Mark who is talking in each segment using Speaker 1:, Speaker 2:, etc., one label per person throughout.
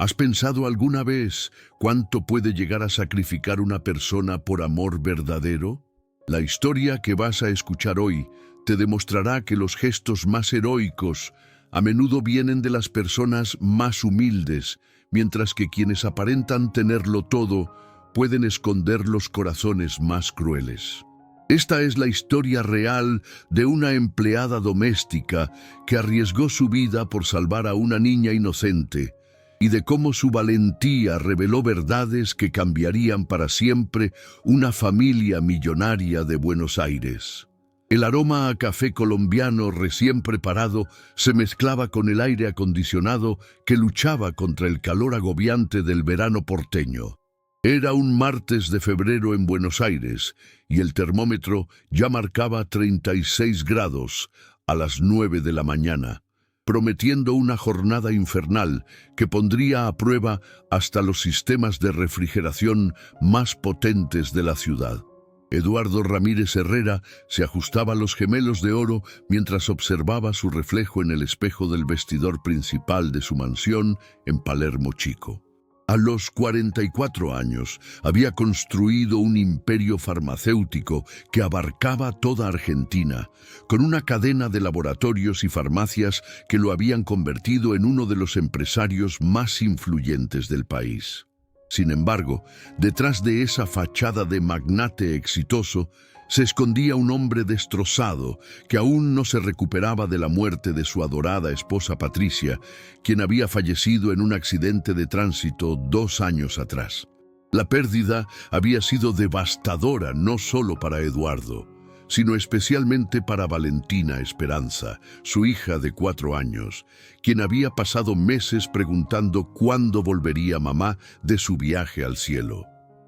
Speaker 1: ¿Has pensado alguna vez cuánto puede llegar a sacrificar una persona por amor verdadero? La historia que vas a escuchar hoy te demostrará que los gestos más heroicos a menudo vienen de las personas más humildes, mientras que quienes aparentan tenerlo todo pueden esconder los corazones más crueles. Esta es la historia real de una empleada doméstica que arriesgó su vida por salvar a una niña inocente y de cómo su valentía reveló verdades que cambiarían para siempre una familia millonaria de Buenos Aires. El aroma a café colombiano recién preparado se mezclaba con el aire acondicionado que luchaba contra el calor agobiante del verano porteño. Era un martes de febrero en Buenos Aires y el termómetro ya marcaba 36 grados a las 9 de la mañana, prometiendo una jornada infernal que pondría a prueba hasta los sistemas de refrigeración más potentes de la ciudad. Eduardo Ramírez Herrera se ajustaba los gemelos de oro mientras observaba su reflejo en el espejo del vestidor principal de su mansión en Palermo Chico. A los 44 años había construido un imperio farmacéutico que abarcaba toda Argentina, con una cadena de laboratorios y farmacias que lo habían convertido en uno de los empresarios más influyentes del país. Sin embargo, detrás de esa fachada de magnate exitoso, se escondía un hombre destrozado que aún no se recuperaba de la muerte de su adorada esposa Patricia, quien había fallecido en un accidente de tránsito 2 años atrás. La pérdida había sido devastadora no solo para Eduardo, sino especialmente para Valentina Esperanza, su hija de 4 años, quien había pasado meses preguntando cuándo volvería mamá de su viaje al cielo.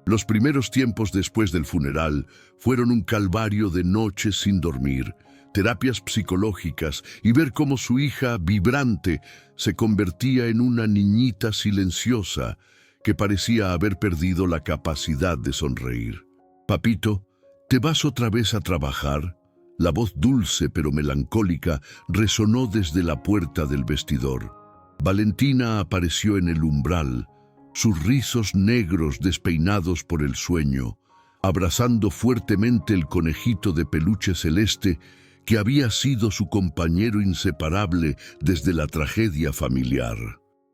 Speaker 1: Los primeros tiempos después del funeral fueron un calvario de noches sin dormir, terapias psicológicas y ver cómo su hija vibrante se convertía en una niñita silenciosa que parecía haber perdido la capacidad de sonreír. «Papito, ¿te vas otra vez a trabajar?». La voz dulce pero melancólica resonó desde la puerta del vestidor. Valentina apareció en el umbral, sus rizos negros despeinados por el sueño, abrazando fuertemente el conejito de peluche celeste que había sido su compañero inseparable desde la tragedia familiar.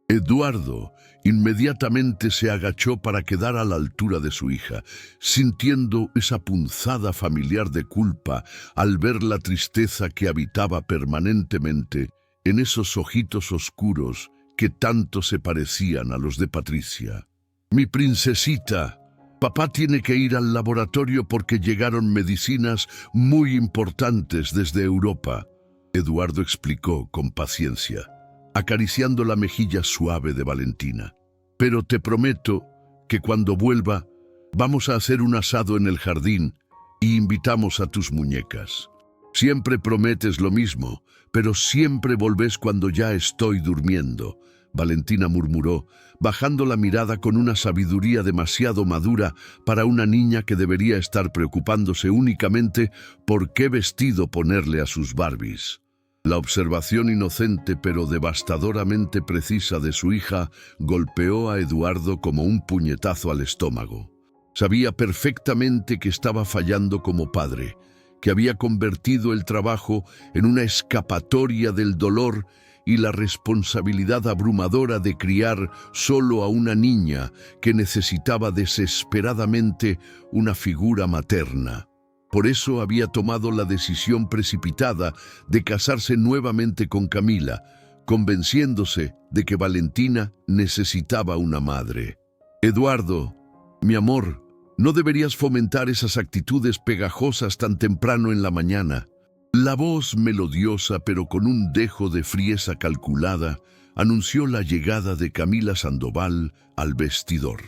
Speaker 1: Eduardo inmediatamente se agachó para quedar a la altura de su hija, sintiendo esa punzada familiar de culpa al ver la tristeza que habitaba permanentemente en esos ojitos oscuros que tanto se parecían a los de Patricia. «Mi princesita, papá tiene que ir al laboratorio porque llegaron medicinas muy importantes desde Europa», Eduardo explicó con paciencia, acariciando la mejilla suave de Valentina. «Pero te prometo que cuando vuelva vamos a hacer un asado en el jardín y invitamos a tus muñecas. Siempre prometes lo mismo, pero siempre volvés cuando ya estoy durmiendo», Valentina murmuró, bajando la mirada con una sabiduría demasiado madura para una niña que debería estar preocupándose únicamente por qué vestido ponerle a sus Barbies. La observación inocente pero devastadoramente precisa de su hija golpeó a Eduardo como un puñetazo al estómago. Sabía perfectamente que estaba fallando como padre, que había convertido el trabajo en una escapatoria del dolor y la responsabilidad abrumadora de criar solo a una niña que necesitaba desesperadamente una figura materna. Por eso había tomado la decisión precipitada de casarse nuevamente con Camila, convenciéndose de que Valentina necesitaba una madre. «Eduardo, mi amor, no deberías fomentar esas actitudes pegajosas tan temprano en la mañana». La voz melodiosa pero con un dejo de frieza calculada anunció la llegada de Camila Sandoval al vestidor.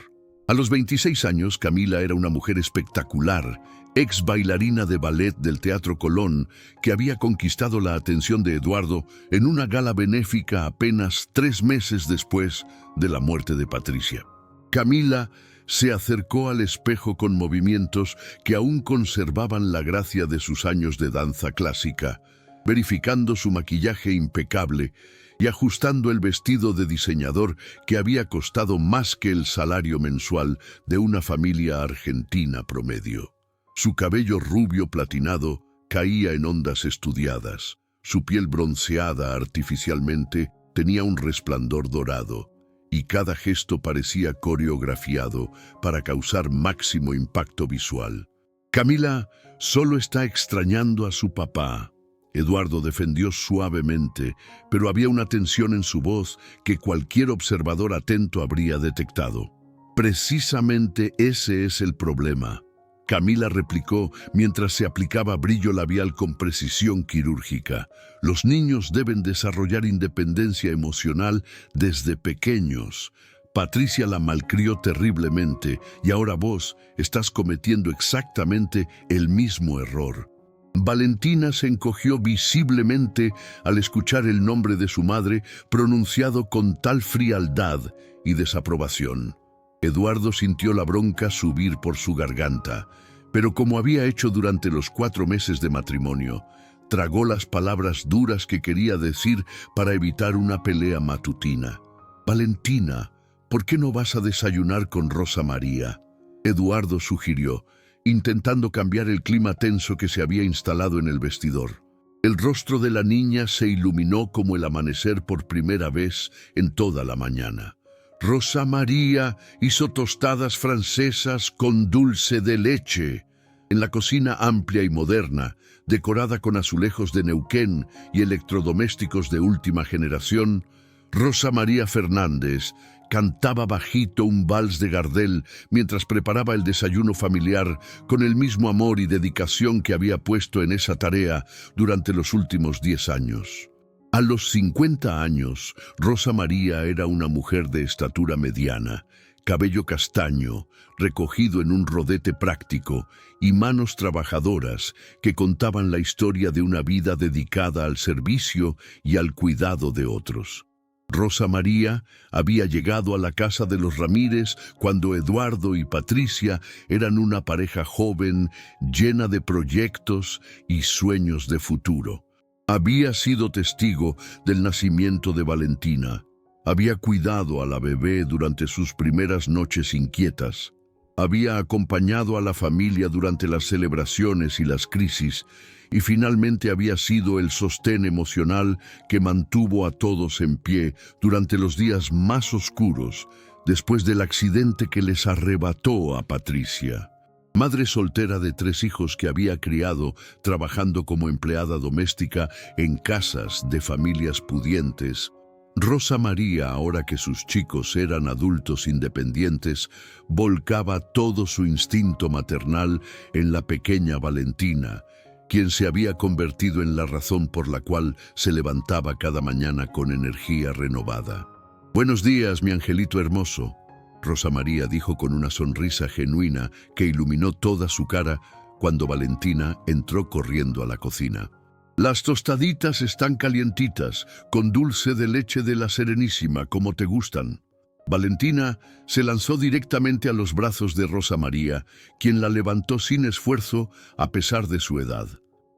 Speaker 1: A los 26 años, Camila era una mujer espectacular, ex bailarina de ballet del Teatro Colón, que había conquistado la atención de Eduardo en una gala benéfica apenas 3 meses después de la muerte de Patricia. Camila se acercó al espejo con movimientos que aún conservaban la gracia de sus años de danza clásica verificando su maquillaje impecable y ajustando el vestido de diseñador que había costado más que el salario mensual de una familia argentina promedio. Su cabello rubio platinado caía en ondas estudiadas. Su piel bronceada artificialmente tenía un resplandor dorado, y cada gesto parecía coreografiado para causar máximo impacto visual. Camila solo está extrañando a su papá. Eduardo defendió suavemente, pero había una tensión en su voz que cualquier observador atento habría detectado. Precisamente ese es el problema, Camila replicó mientras se aplicaba brillo labial con precisión quirúrgica. Los niños deben desarrollar independencia emocional desde pequeños. Patricia la malcrió terriblemente y ahora vos estás cometiendo exactamente el mismo error. Valentina se encogió visiblemente al escuchar el nombre de su madre pronunciado con tal frialdad y desaprobación. Eduardo sintió la bronca subir por su garganta, pero como había hecho durante los 4 meses de matrimonio, tragó las palabras duras que quería decir para evitar una pelea matutina. «Valentina, ¿por qué no vas a desayunar con Rosa María?», Eduardo sugirió, intentando cambiar el clima tenso que se había instalado en el vestidor. El rostro de la niña se iluminó como el amanecer por primera vez en toda la mañana. Rosa María hizo tostadas francesas con dulce de leche. En la cocina amplia y moderna, decorada con azulejos de Neuquén y electrodomésticos de última generación, Rosa María Fernández cantaba bajito un vals de Gardel mientras preparaba el desayuno familiar con el mismo amor y dedicación que había puesto en esa tarea durante los últimos 10 años. A los 50 años, Rosa María era una mujer de estatura mediana, cabello castaño, recogido en un rodete práctico, y manos trabajadoras que contaban la historia de una vida dedicada al servicio y al cuidado de otros. Rosa María había llegado a la casa de los Ramírez cuando Eduardo y Patricia eran una pareja joven, llena de proyectos y sueños de futuro. Había sido testigo del nacimiento de Valentina. Había cuidado a la bebé durante sus primeras noches inquietas. Había acompañado a la familia durante las celebraciones y las crisis, y finalmente había sido el sostén emocional que mantuvo a todos en pie durante los días más oscuros, después del accidente que les arrebató a Patricia. Madre soltera de 3 hijos que había criado trabajando como empleada doméstica en casas de familias pudientes, Rosa María, ahora que sus chicos eran adultos independientes, volcaba todo su instinto maternal en la pequeña Valentina, quien se había convertido en la razón por la cual se levantaba cada mañana con energía renovada. «Buenos días, mi angelito hermoso», Rosa María dijo con una sonrisa genuina que iluminó toda su cara cuando Valentina entró corriendo a la cocina. «Las tostaditas están calientitas, con dulce de leche de la Serenísima, como te gustan». Valentina se lanzó directamente a los brazos de Rosa María, quien la levantó sin esfuerzo a pesar de su edad.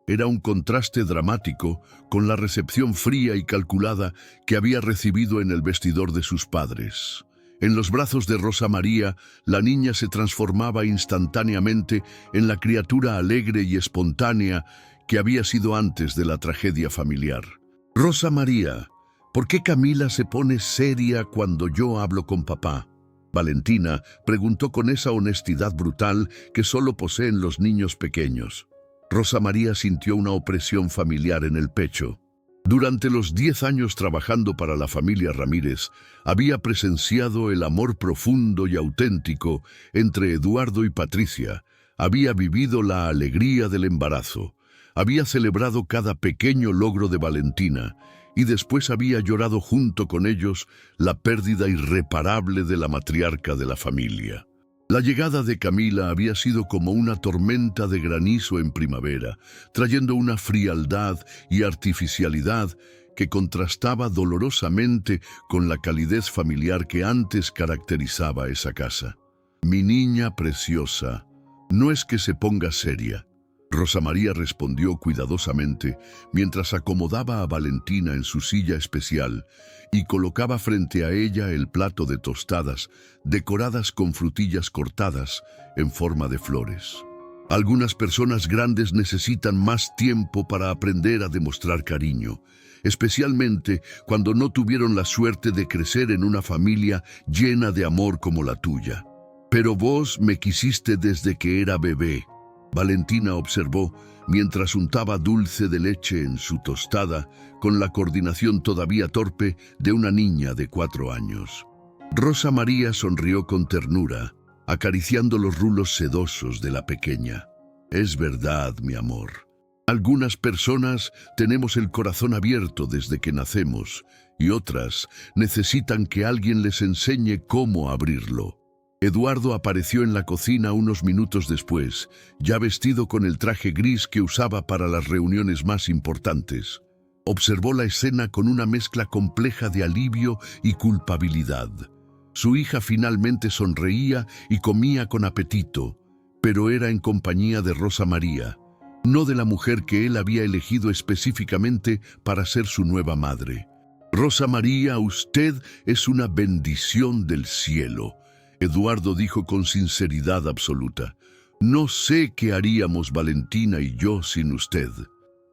Speaker 1: Era un contraste dramático con la recepción fría y calculada que había recibido en el vestidor de sus padres. En los brazos de Rosa María, la niña se transformaba instantáneamente en la criatura alegre y espontánea que había sido antes de la tragedia familiar. «Rosa María, ¿por qué Camila se pone seria cuando yo hablo con papá?», Valentina preguntó con esa honestidad brutal que solo poseen los niños pequeños. Rosa María sintió una opresión familiar en el pecho. Durante los 10 años trabajando para la familia Ramírez, había presenciado el amor profundo y auténtico entre Eduardo y Patricia, había vivido la alegría del embarazo, había celebrado cada pequeño logro de Valentina y después había llorado junto con ellos la pérdida irreparable de la matriarca de la familia. La llegada de Camila había sido como una tormenta de granizo en primavera, trayendo una frialdad y artificialidad que contrastaba dolorosamente con la calidez familiar que antes caracterizaba esa casa. «Mi niña preciosa, no es que se ponga seria», Rosa María respondió cuidadosamente mientras acomodaba a Valentina en su silla especial y colocaba frente a ella el plato de tostadas decoradas con frutillas cortadas en forma de flores. Algunas personas grandes necesitan más tiempo para aprender a demostrar cariño, especialmente cuando no tuvieron la suerte de crecer en una familia llena de amor como la tuya. Pero vos me quisiste desde que era bebé, Valentina observó mientras untaba dulce de leche en su tostada con la coordinación todavía torpe de una niña de 4 años. Rosa María sonrió con ternura, acariciando los rulos sedosos de la pequeña. Es verdad, mi amor. Algunas personas tenemos el corazón abierto desde que nacemos y otras necesitan que alguien les enseñe cómo abrirlo. Eduardo apareció en la cocina unos minutos después, ya vestido con el traje gris que usaba para las reuniones más importantes. Observó la escena con una mezcla compleja de alivio y culpabilidad. Su hija finalmente sonreía y comía con apetito, pero era en compañía de Rosa María, no de la mujer que él había elegido específicamente para ser su nueva madre. Rosa María, usted es una bendición del cielo, Eduardo dijo con sinceridad absoluta. No sé qué haríamos Valentina y yo sin usted,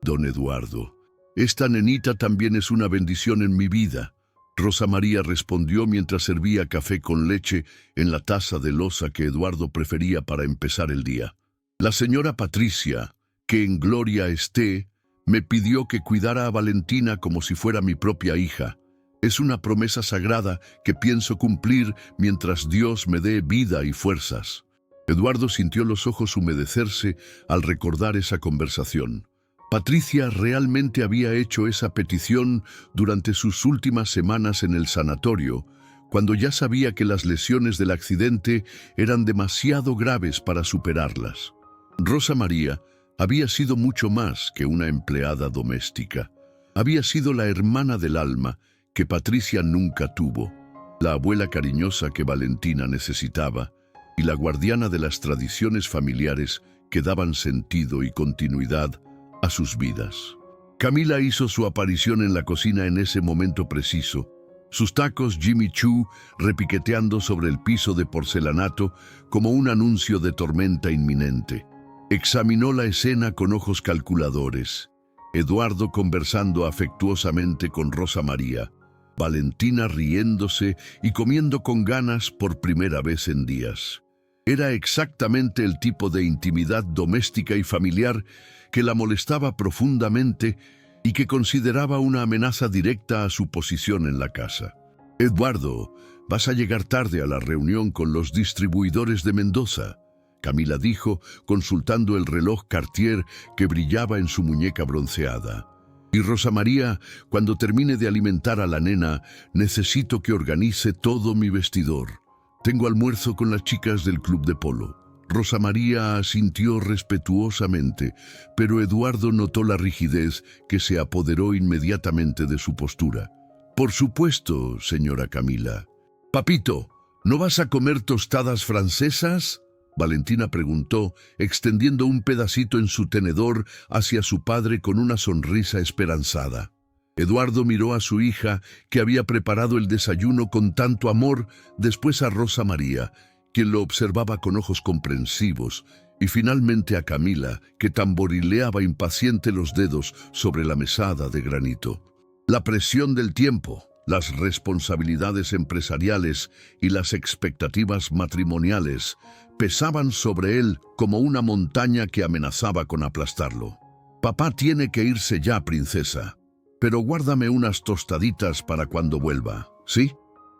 Speaker 1: don Eduardo. Esta nenita también es una bendición en mi vida. Rosa María respondió mientras servía café con leche en la taza de loza que Eduardo prefería para empezar el día. La señora Patricia, que en gloria esté, me pidió que cuidara a Valentina como si fuera mi propia hija. Es una promesa sagrada que pienso cumplir mientras Dios me dé vida y fuerzas. Eduardo sintió los ojos humedecerse al recordar esa conversación. Patricia realmente había hecho esa petición durante sus últimas semanas en el sanatorio, cuando ya sabía que las lesiones del accidente eran demasiado graves para superarlas. Rosa María había sido mucho más que una empleada doméstica. Había sido la hermana del alma que Patricia nunca tuvo, la abuela cariñosa que Valentina necesitaba y la guardiana de las tradiciones familiares que daban sentido y continuidad a sus vidas. Camila hizo su aparición en la cocina en ese momento preciso, sus tacos Jimmy Choo repiqueteando sobre el piso de porcelanato como un anuncio de tormenta inminente. Examinó la escena con ojos calculadores. Eduardo conversando afectuosamente con Rosa María, Valentina riéndose y comiendo con ganas por primera vez en días. Era exactamente el tipo de intimidad doméstica y familiar que la molestaba profundamente y que consideraba una amenaza directa a su posición en la casa. Eduardo, vas a llegar tarde a la reunión con los distribuidores de Mendoza, Camila dijo, consultando el reloj Cartier que brillaba en su muñeca bronceada. Y Rosa María, cuando termine de alimentar a la nena, necesito que organice todo mi vestidor. Tengo almuerzo con las chicas del club de polo. Rosa María asintió respetuosamente, pero Eduardo notó la rigidez que se apoderó inmediatamente de su postura. Por supuesto, señora Camila. Papito, ¿no vas a comer tostadas francesas?, Valentina preguntó, extendiendo un pedacito en su tenedor hacia su padre con una sonrisa esperanzada. Eduardo miró a su hija, que había preparado el desayuno con tanto amor, después a Rosa María, quien lo observaba con ojos comprensivos, y finalmente a Camila, que tamborileaba impaciente los dedos sobre la mesada de granito. La presión del tiempo, las responsabilidades empresariales y las expectativas matrimoniales pesaban sobre él como una montaña que amenazaba con aplastarlo. Papá tiene que irse ya, princesa, pero guárdame unas tostaditas para cuando vuelva, ¿sí?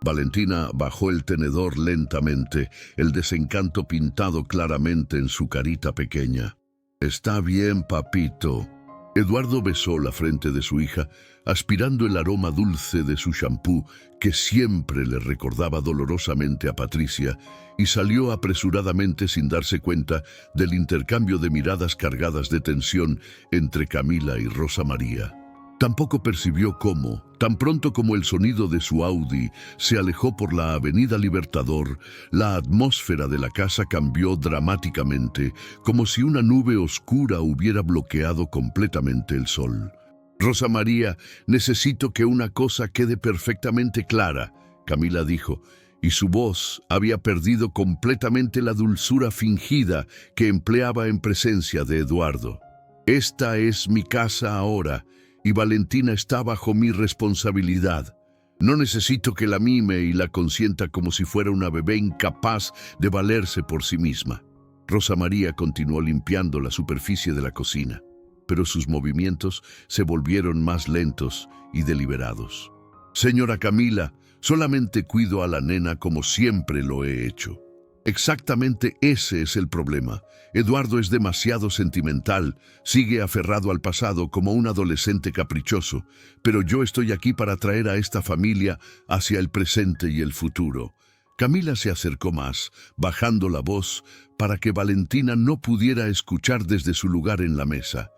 Speaker 1: Valentina bajó el tenedor lentamente, el desencanto pintado claramente en su carita pequeña. Está bien, papito. Eduardo besó la frente de su hija, aspirando el aroma dulce de su champú, que siempre le recordaba dolorosamente a Patricia, y salió apresuradamente sin darse cuenta del intercambio de miradas cargadas de tensión entre Camila y Rosa María. Tampoco percibió cómo, tan pronto como el sonido de su Audi se alejó por la avenida Libertador, la atmósfera de la casa cambió dramáticamente, como si una nube oscura hubiera bloqueado completamente el sol. Rosa María, necesito que una cosa quede perfectamente clara, Camila dijo, y su voz había perdido completamente la dulzura fingida que empleaba en presencia de Eduardo. Esta es mi casa ahora, y Valentina está bajo mi responsabilidad. No necesito que la mime y la consienta como si fuera una bebé incapaz de valerse por sí misma. Rosa María continuó limpiando la superficie de la cocina, pero sus movimientos se volvieron más lentos y deliberados. Señora Camila, solamente cuido a la nena como siempre lo he hecho. Exactamente ese es el problema. Eduardo es demasiado sentimental, sigue aferrado al pasado como un adolescente caprichoso, pero yo estoy aquí para traer a esta familia hacia el presente y el futuro. Camila se acercó más, bajando la voz, para que Valentina no pudiera escuchar desde su lugar en la mesa.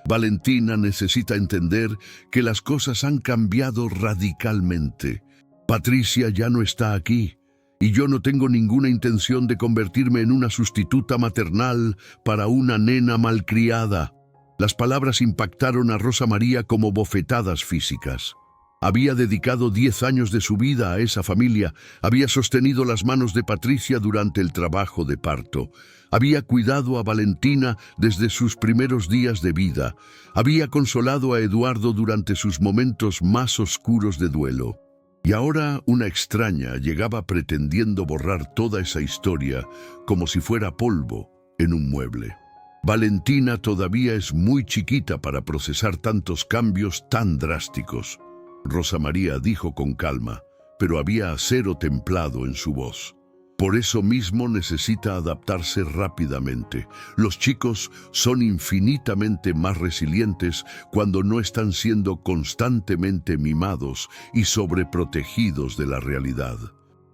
Speaker 1: Valentina necesita entender que las cosas han cambiado radicalmente. Patricia ya no está aquí. Y yo no tengo ninguna intención de convertirme en una sustituta maternal para una nena malcriada. Las palabras impactaron a Rosa María como bofetadas físicas. Había dedicado 10 años de su vida a esa familia, había sostenido las manos de Patricia durante el trabajo de parto, había cuidado a Valentina desde sus primeros días de vida, había consolado a Eduardo durante sus momentos más oscuros de duelo. Y ahora una extraña llegaba pretendiendo borrar toda esa historia como si fuera polvo en un mueble. Valentina todavía es muy chiquita para procesar tantos cambios tan drásticos. Rosa María dijo con calma, pero había acero templado en su voz. Por eso mismo necesita adaptarse rápidamente. Los chicos son infinitamente más resilientes cuando no están siendo constantemente mimados y sobreprotegidos de la realidad.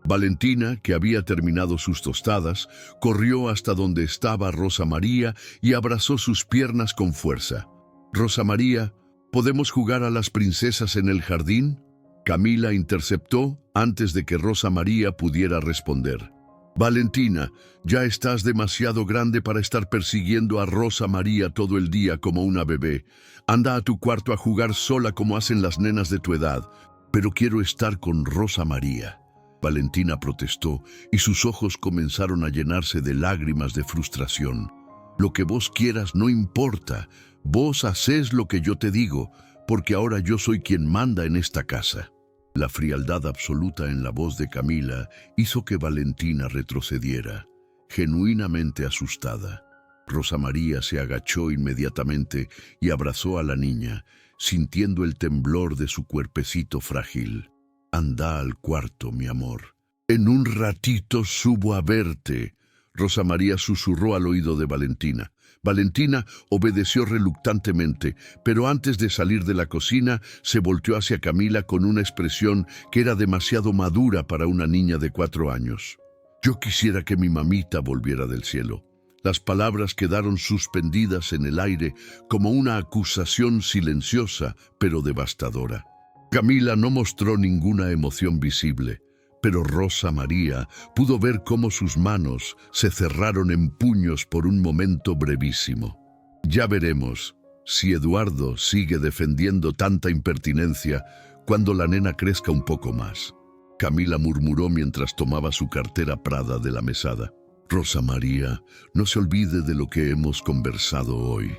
Speaker 1: Valentina, que había terminado sus tostadas, corrió hasta donde estaba Rosa María y abrazó sus piernas con fuerza. «Rosa María, ¿podemos jugar a las princesas en el jardín?», Camila interceptó antes de que Rosa María pudiera responder. «Valentina, ya estás demasiado grande para estar persiguiendo a Rosa María todo el día como una bebé. Anda a tu cuarto a jugar sola como hacen las nenas de tu edad. Pero quiero estar con Rosa María». Valentina protestó y sus ojos comenzaron a llenarse de lágrimas de frustración. «Lo que vos quieras no importa. Vos hacés lo que yo te digo, porque ahora yo soy quien manda en esta casa». La frialdad absoluta en la voz de Camila hizo que Valentina retrocediera, genuinamente asustada. Rosa María se agachó inmediatamente y abrazó a la niña, sintiendo el temblor de su cuerpecito frágil. «Anda al cuarto, mi amor. En un ratito subo a verte», Rosa María susurró al oído de Valentina. Valentina obedeció reluctantemente, pero antes de salir de la cocina se volteó hacia Camila con una expresión que era demasiado madura para una niña de 4 años. «Yo quisiera que mi mamita volviera del cielo». Las palabras quedaron suspendidas en el aire como una acusación silenciosa pero devastadora. Camila no mostró ninguna emoción visible, pero Rosa María pudo ver cómo sus manos se cerraron en puños por un momento brevísimo. Ya veremos si Eduardo sigue defendiendo tanta impertinencia cuando la nena crezca un poco más. Camila murmuró mientras tomaba su cartera Prada de la mesada. «Rosa María, no se olvide de lo que hemos conversado hoy».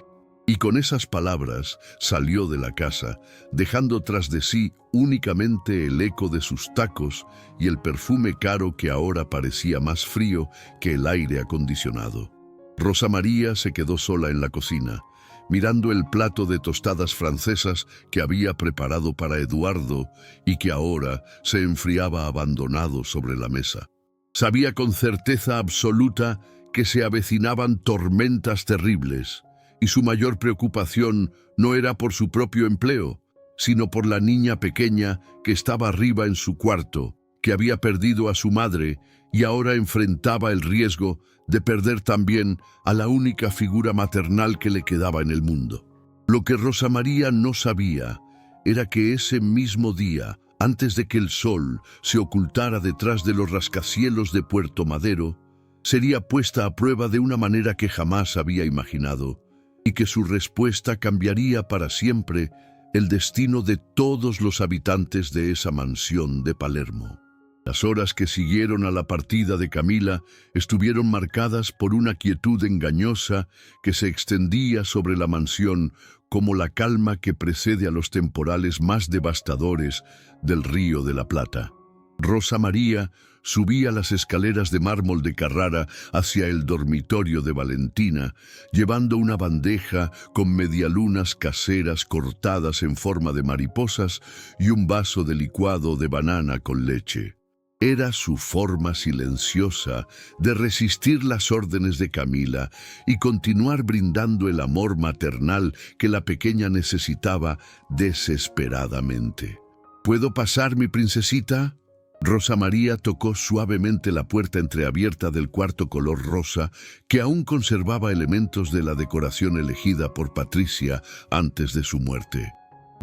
Speaker 1: Y con esas palabras salió de la casa, dejando tras de sí únicamente el eco de sus tacos y el perfume caro que ahora parecía más frío que el aire acondicionado. Rosa María se quedó sola en la cocina, mirando el plato de tostadas francesas que había preparado para Eduardo y que ahora se enfriaba abandonado sobre la mesa. Sabía con certeza absoluta que se avecinaban tormentas terribles, y su mayor preocupación no era por su propio empleo, sino por la niña pequeña que estaba arriba en su cuarto, que había perdido a su madre y ahora enfrentaba el riesgo de perder también a la única figura maternal que le quedaba en el mundo. Lo que Rosa María no sabía era que ese mismo día, antes de que el sol se ocultara detrás de los rascacielos de Puerto Madero, sería puesta a prueba de una manera que jamás había imaginado, y que su respuesta cambiaría para siempre el destino de todos los habitantes de esa mansión de Palermo. Las horas que siguieron a la partida de Camila estuvieron marcadas por una quietud engañosa que se extendía sobre la mansión como la calma que precede a los temporales más devastadores del Río de la Plata. Rosa María subía las escaleras de mármol de Carrara hacia el dormitorio de Valentina, llevando una bandeja con medialunas caseras cortadas en forma de mariposas y un vaso de licuado de banana con leche. Era su forma silenciosa de resistir las órdenes de Camila y continuar brindando el amor maternal que la pequeña necesitaba desesperadamente. ¿Puedo pasar, mi princesita? Rosa María tocó suavemente la puerta entreabierta del cuarto color rosa que aún conservaba elementos de la decoración elegida por Patricia antes de su muerte.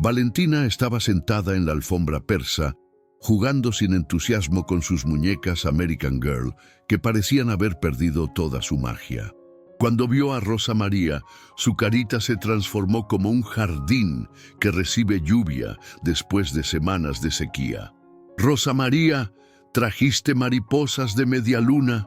Speaker 1: Valentina estaba sentada en la alfombra persa, jugando sin entusiasmo con sus muñecas American Girl, que parecían haber perdido toda su magia. Cuando vio a Rosa María, su carita se transformó como un jardín que recibe lluvia después de semanas de sequía. «Rosa María, ¿trajiste mariposas de media luna?»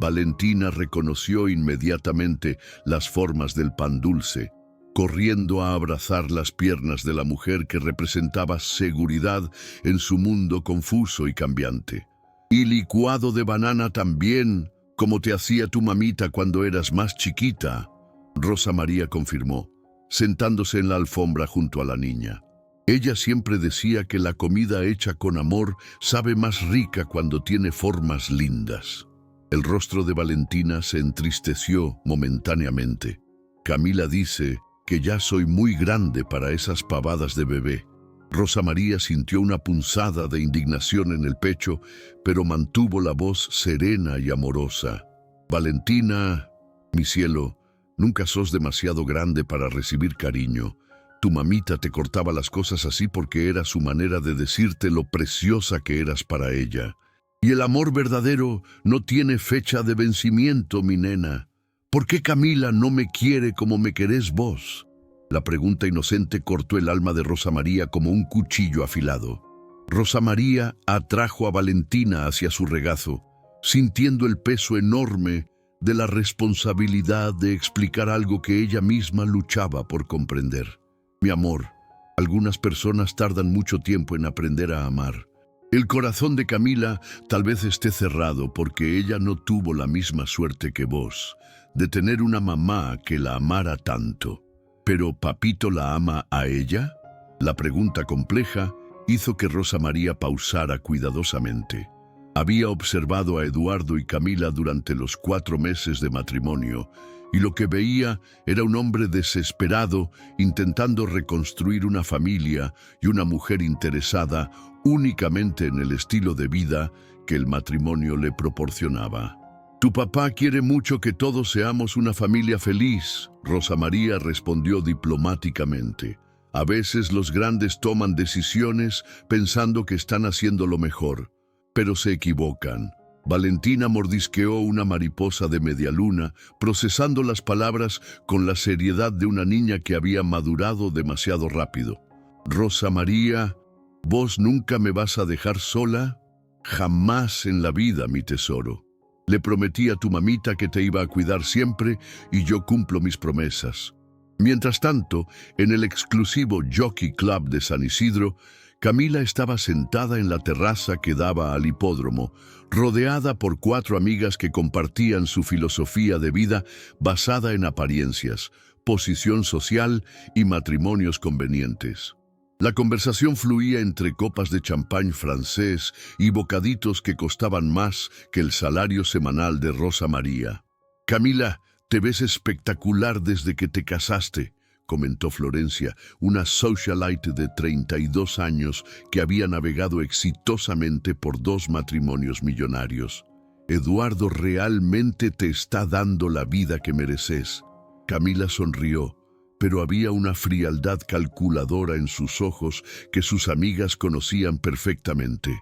Speaker 1: Valentina reconoció inmediatamente las formas del pan dulce, corriendo a abrazar las piernas de la mujer que representaba seguridad en su mundo confuso y cambiante. «Y licuado de banana también, como te hacía tu mamita cuando eras más chiquita», Rosa María confirmó, sentándose en la alfombra junto a la niña. Ella siempre decía que la comida hecha con amor sabe más rica cuando tiene formas lindas. El rostro de Valentina se entristeció momentáneamente. «Camila dice que ya soy muy grande para esas pavadas de bebé». Rosa María sintió una punzada de indignación en el pecho, pero mantuvo la voz serena y amorosa. «Valentina, mi cielo, nunca sos demasiado grande para recibir cariño. Tu mamita te cortaba las cosas así porque era su manera de decirte lo preciosa que eras para ella. Y el amor verdadero no tiene fecha de vencimiento, mi nena. ¿Por qué Camila no me quiere como me querés vos?». La pregunta inocente cortó el alma de Rosa María como un cuchillo afilado. Rosa María atrajo a Valentina hacia su regazo, sintiendo el peso enorme de la responsabilidad de explicar algo que ella misma luchaba por comprender. «Mi amor, algunas personas tardan mucho tiempo en aprender a amar. El corazón de Camila tal vez esté cerrado porque ella no tuvo la misma suerte que vos, de tener una mamá que la amara tanto. ¿Pero papito la ama a ella?». La pregunta compleja hizo que Rosa María pausara cuidadosamente. Había observado a Eduardo y Camila durante los 4 meses de matrimonio, y lo que veía era un hombre desesperado intentando reconstruir una familia y una mujer interesada únicamente en el estilo de vida que el matrimonio le proporcionaba. «Tu papá quiere mucho que todos seamos una familia feliz», Rosa María respondió diplomáticamente. «A veces los grandes toman decisiones pensando que están haciendo lo mejor, pero se equivocan». Valentina mordisqueó una mariposa de media luna, procesando las palabras con la seriedad de una niña que había madurado demasiado rápido. «Rosa María, ¿vos nunca me vas a dejar sola?» «Jamás en la vida, mi tesoro. Le prometí a tu mamita que te iba a cuidar siempre y yo cumplo mis promesas». Mientras tanto, en el exclusivo Jockey Club de San Isidro, Camila estaba sentada en la terraza que daba al hipódromo, rodeada por 4 amigas que compartían su filosofía de vida basada en apariencias, posición social y matrimonios convenientes. La conversación fluía entre copas de champán francés y bocaditos que costaban más que el salario semanal de Rosa María. «Camila, te ves espectacular desde que te casaste», comentó Florencia, una socialite de 32 años que había navegado exitosamente por 2 matrimonios millonarios. «Eduardo realmente te está dando la vida que mereces». Camila sonrió, pero había una frialdad calculadora en sus ojos que sus amigas conocían perfectamente.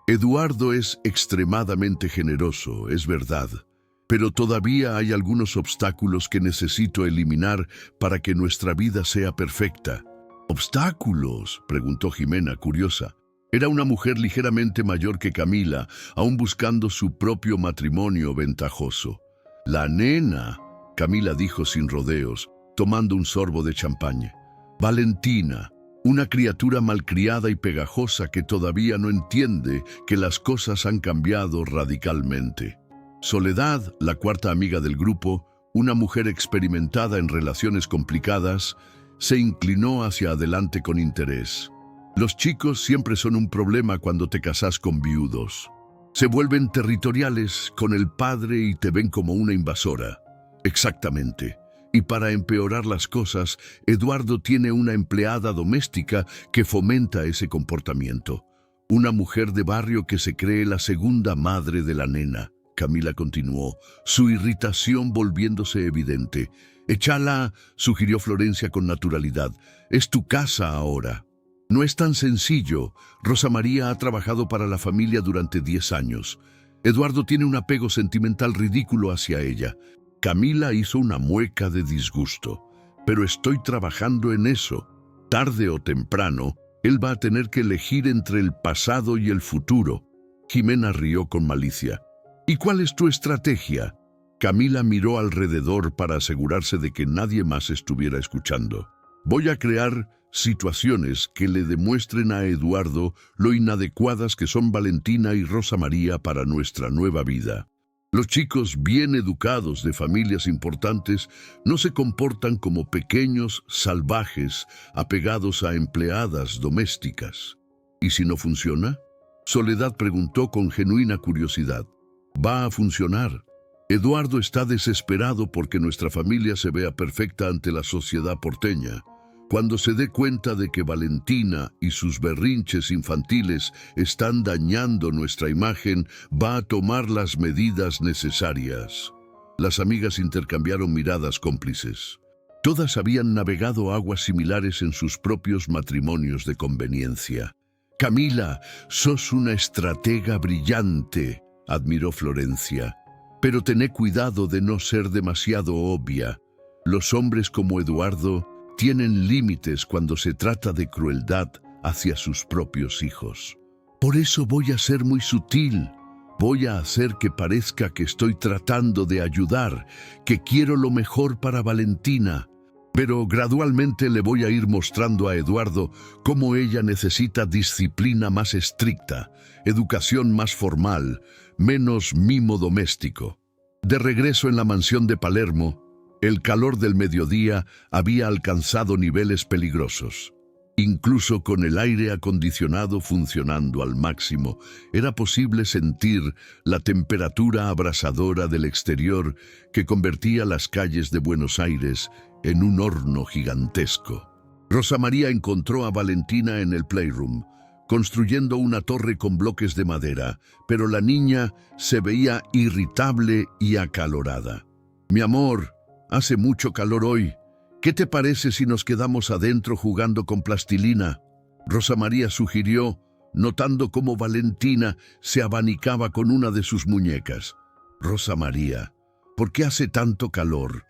Speaker 1: Eduardo es extremadamente generoso, es verdad, pero todavía hay algunos obstáculos que necesito eliminar para que nuestra vida sea perfecta. ¿Obstáculos?, preguntó Jimena, curiosa. Era una mujer ligeramente mayor que Camila, aún buscando su propio matrimonio ventajoso. «La nena», Camila dijo sin rodeos, tomando un sorbo de champaña. «Valentina, una criatura malcriada y pegajosa que todavía no entiende que las cosas han cambiado radicalmente». Soledad, la cuarta amiga del grupo, una mujer experimentada en relaciones complicadas, se inclinó hacia adelante con interés. «Los chicos siempre son un problema cuando te casas con viudos. Se vuelven territoriales con el padre y te ven como una invasora». «Exactamente. Y para empeorar las cosas, Eduardo tiene una empleada doméstica que fomenta ese comportamiento. Una mujer de barrio que se cree la segunda madre de la nena», Camila continuó, su irritación volviéndose evidente. «Échala», sugirió Florencia con naturalidad. «Es tu casa ahora». «No es tan sencillo. Rosa María ha trabajado para la familia durante 10 años. Eduardo tiene un apego sentimental ridículo hacia ella». Camila hizo una mueca de disgusto. «Pero estoy trabajando en eso. Tarde o temprano, él va a tener que elegir entre el pasado y el futuro». Jimena rió con malicia. «¿Y cuál es tu estrategia?». Camila miró alrededor para asegurarse de que nadie más estuviera escuchando. «Voy a crear situaciones que le demuestren a Eduardo lo inadecuadas que son Valentina y Rosa María para nuestra nueva vida. Los chicos bien educados de familias importantes no se comportan como pequeños salvajes apegados a empleadas domésticas». «¿Y si no funciona?». Soledad preguntó con genuina curiosidad. «Va a funcionar. Eduardo está desesperado porque nuestra familia se vea perfecta ante la sociedad porteña. Cuando se dé cuenta de que Valentina y sus berrinches infantiles están dañando nuestra imagen, va a tomar las medidas necesarias». Las amigas intercambiaron miradas cómplices. Todas habían navegado aguas similares en sus propios matrimonios de conveniencia. «Camila, sos una estratega brillante», admiró Florencia. «Pero tené cuidado de no ser demasiado obvia. Los hombres como Eduardo tienen límites cuando se trata de crueldad hacia sus propios hijos. Por eso voy a ser muy sutil. Voy a hacer que parezca que estoy tratando de ayudar, que quiero lo mejor para Valentina. Pero gradualmente le voy a ir mostrando a Eduardo cómo ella necesita disciplina más estricta, educación más formal, menos mimo doméstico». De regreso en la mansión de Palermo, el calor del mediodía había alcanzado niveles peligrosos. Incluso con el aire acondicionado funcionando al máximo, era posible sentir la temperatura abrasadora del exterior que convertía las calles de Buenos Aires en un horno gigantesco. Rosa María encontró a Valentina en el playroom, construyendo una torre con bloques de madera, pero la niña se veía irritable y acalorada. «Mi amor, hace mucho calor hoy. ¿Qué te parece si nos quedamos adentro jugando con plastilina?», Rosa María sugirió, notando cómo Valentina se abanicaba con una de sus muñecas. «Rosa María, ¿por qué hace tanto calor?»,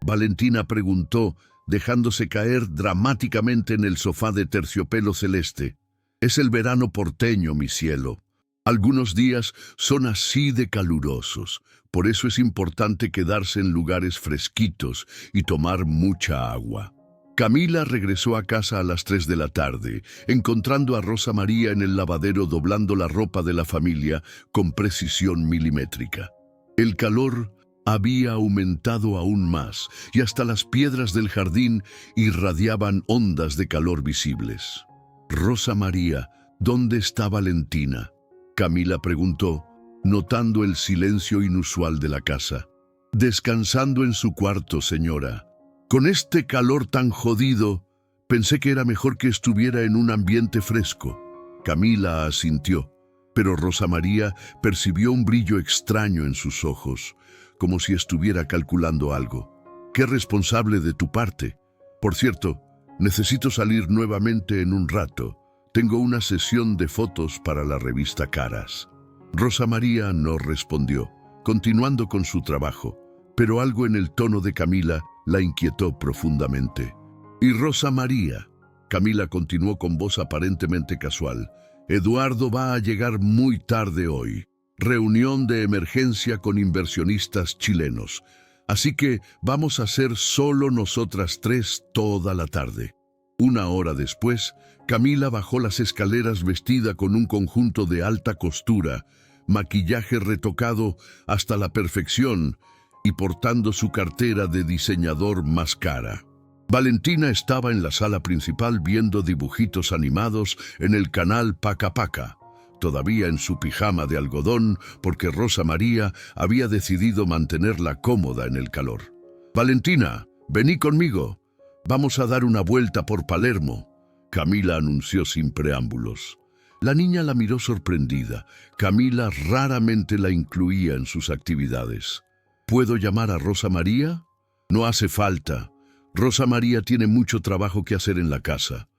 Speaker 1: Valentina preguntó, dejándose caer dramáticamente en el sofá de terciopelo celeste. «Es el verano porteño, mi cielo. Algunos días son así de calurosos. Por eso es importante quedarse en lugares fresquitos y tomar mucha agua». Camila regresó a casa a las 3 de la tarde, encontrando a Rosa María en el lavadero doblando la ropa de la familia con precisión milimétrica. El calor había aumentado aún más y hasta las piedras del jardín irradiaban ondas de calor visibles. «Rosa María, ¿dónde está Valentina?», Camila preguntó, notando el silencio inusual de la casa. «Descansando en su cuarto, señora. Con este calor tan jodido, pensé que era mejor que estuviera en un ambiente fresco». Camila asintió, pero Rosa María percibió un brillo extraño en sus ojos, como si estuviera calculando algo. «Qué responsable de tu parte. Por cierto, necesito salir nuevamente en un rato. Tengo una sesión de fotos para la revista Caras. Rosa María no respondió, continuando con su trabajo, pero algo en el tono de Camila la inquietó profundamente. «¿Y Rosa María?». Camila continuó con voz aparentemente casual. «Eduardo va a llegar muy tarde hoy. Reunión de emergencia con inversionistas chilenos. Así que vamos a ser solo nosotras tres toda la tarde». Una hora después, Camila bajó las escaleras vestida con un conjunto de alta costura, maquillaje retocado hasta la perfección y portando su cartera de diseñador más cara. Valentina estaba en la sala principal viendo dibujitos animados en el canal Paca Paca, todavía en su pijama de algodón porque Rosa María había decidido mantenerla cómoda en el calor. «Valentina, vení conmigo. Vamos a dar una vuelta por Palermo», Camila anunció sin preámbulos. La niña la miró sorprendida. Camila raramente la incluía en sus actividades. «¿Puedo llamar a Rosa María?». «No hace falta. Rosa María tiene mucho trabajo que hacer en la casa.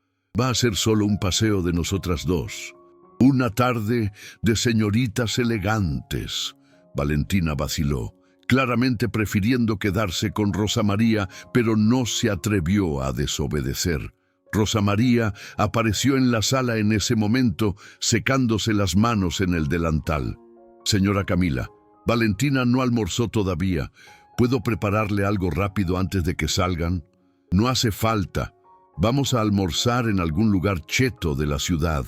Speaker 1: Va a ser solo un paseo de nosotras dos. Una tarde de señoritas elegantes». Valentina vaciló, claramente prefiriendo quedarse con Rosa María, pero no se atrevió a desobedecer. Rosa María apareció en la sala en ese momento, secándose las manos en el delantal. «Señora Camila, Valentina no almorzó todavía. ¿Puedo prepararle algo rápido antes de que salgan?». «No hace falta. Vamos a almorzar en algún lugar cheto de la ciudad»,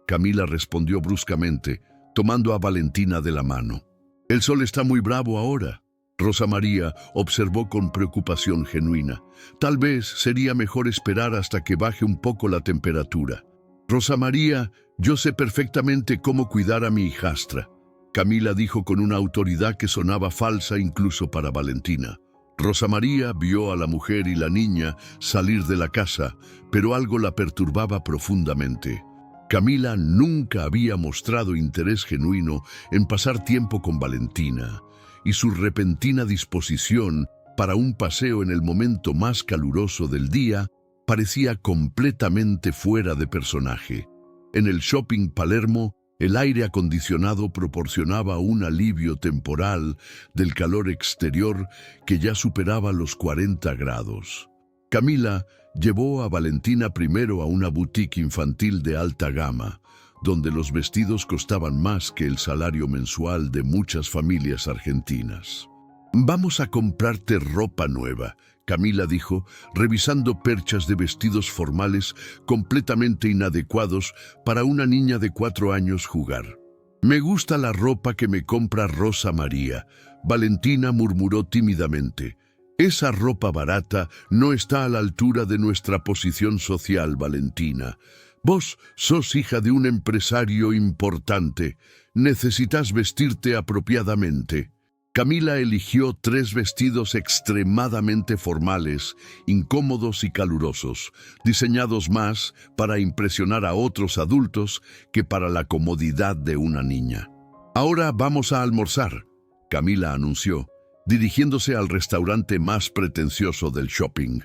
Speaker 1: Camila respondió bruscamente, tomando a Valentina de la mano. «El sol está muy bravo ahora», Rosa María observó con preocupación genuina. «Tal vez sería mejor esperar hasta que baje un poco la temperatura». «Rosa María, yo sé perfectamente cómo cuidar a mi hijastra», Camila dijo con una autoridad que sonaba falsa incluso para Valentina. Rosa María vio a la mujer y la niña salir de la casa, pero algo la perturbaba profundamente. Camila nunca había mostrado interés genuino en pasar tiempo con Valentina, y su repentina disposición para un paseo en el momento más caluroso del día parecía completamente fuera de personaje. En el shopping Palermo, el aire acondicionado proporcionaba un alivio temporal del calor exterior que ya superaba los 40 grados. Camila llevó a Valentina primero a una boutique infantil de alta gama, donde los vestidos costaban más que el salario mensual de muchas familias argentinas. «Vamos a comprarte ropa nueva», Camila dijo, revisando perchas de vestidos formales completamente inadecuados para una niña de 4 años jugar. «Me gusta la ropa que me compra Rosa María», Valentina murmuró tímidamente. «Esa ropa barata no está a la altura de nuestra posición social, Valentina. Vos sos hija de un empresario importante. Necesitas vestirte apropiadamente». Camila eligió 3 vestidos extremadamente formales, incómodos y calurosos, diseñados más para impresionar a otros adultos que para la comodidad de una niña. «Ahora vamos a almorzar», Camila anunció, dirigiéndose al restaurante más pretencioso del shopping.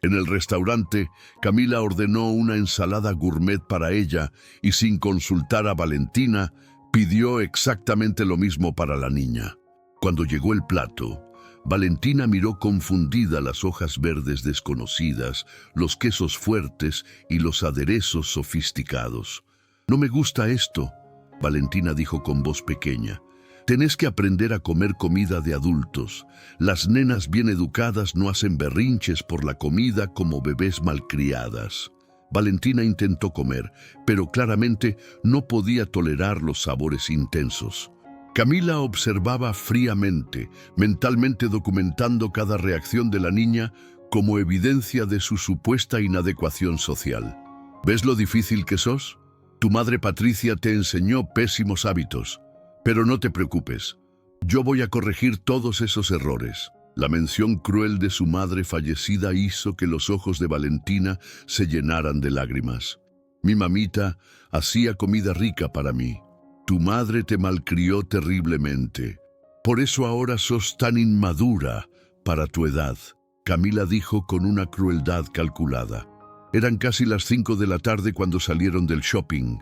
Speaker 1: En el restaurante, Camila ordenó una ensalada gourmet para ella y, sin consultar a Valentina, pidió exactamente lo mismo para la niña. Cuando llegó el plato, Valentina miró confundida las hojas verdes desconocidas, los quesos fuertes y los aderezos sofisticados. «No me gusta esto», Valentina dijo con voz pequeña. «Tenés que aprender a comer comida de adultos. Las nenas bien educadas no hacen berrinches por la comida como bebés malcriadas». Valentina intentó comer, pero claramente no podía tolerar los sabores intensos. Camila observaba fríamente, mentalmente documentando cada reacción de la niña como evidencia de su supuesta inadecuación social. «¿Ves lo difícil que sos? Tu madre Patricia te enseñó pésimos hábitos. Pero no te preocupes, yo voy a corregir todos esos errores». La mención cruel de su madre fallecida hizo que los ojos de Valentina se llenaran de lágrimas. «Mi mamita hacía comida rica para mí. Tu madre te malcrió terriblemente. Por eso ahora sos tan inmadura para tu edad». Camila dijo con una crueldad calculada. Eran casi las 5 de la tarde cuando salieron del shopping.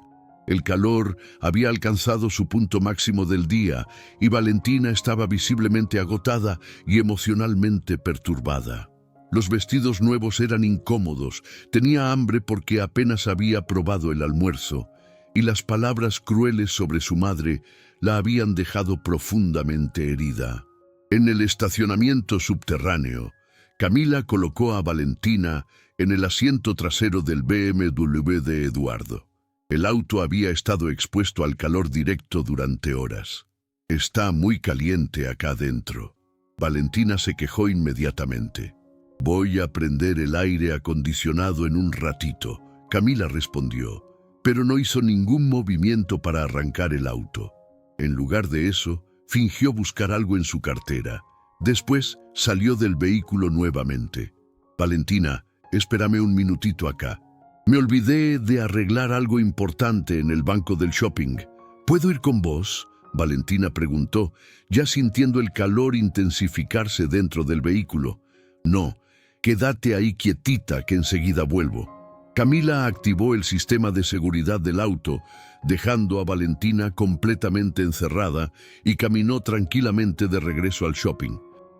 Speaker 1: El calor había alcanzado su punto máximo del día y Valentina estaba visiblemente agotada y emocionalmente perturbada. Los vestidos nuevos eran incómodos, tenía hambre porque apenas había probado el almuerzo, y las palabras crueles sobre su madre la habían dejado profundamente herida. En el estacionamiento subterráneo, Camila colocó a Valentina en el asiento trasero del BMW de Eduardo. El auto había estado expuesto al calor directo durante horas. «Está muy caliente acá dentro». Valentina se quejó inmediatamente. «Voy a prender el aire acondicionado en un ratito», Camila respondió, pero no hizo ningún movimiento para arrancar el auto. En lugar de eso, fingió buscar algo en su cartera. Después salió del vehículo nuevamente. «Valentina, espérame un minutito acá. Me olvidé de arreglar algo importante en el banco del shopping. ¿Puedo ir con vos?», Valentina preguntó, ya sintiendo el calor intensificarse dentro del vehículo. «No, quédate ahí quietita que enseguida vuelvo». Camila activó el sistema de seguridad del auto, dejando a Valentina completamente encerrada, y caminó tranquilamente de regreso al shopping.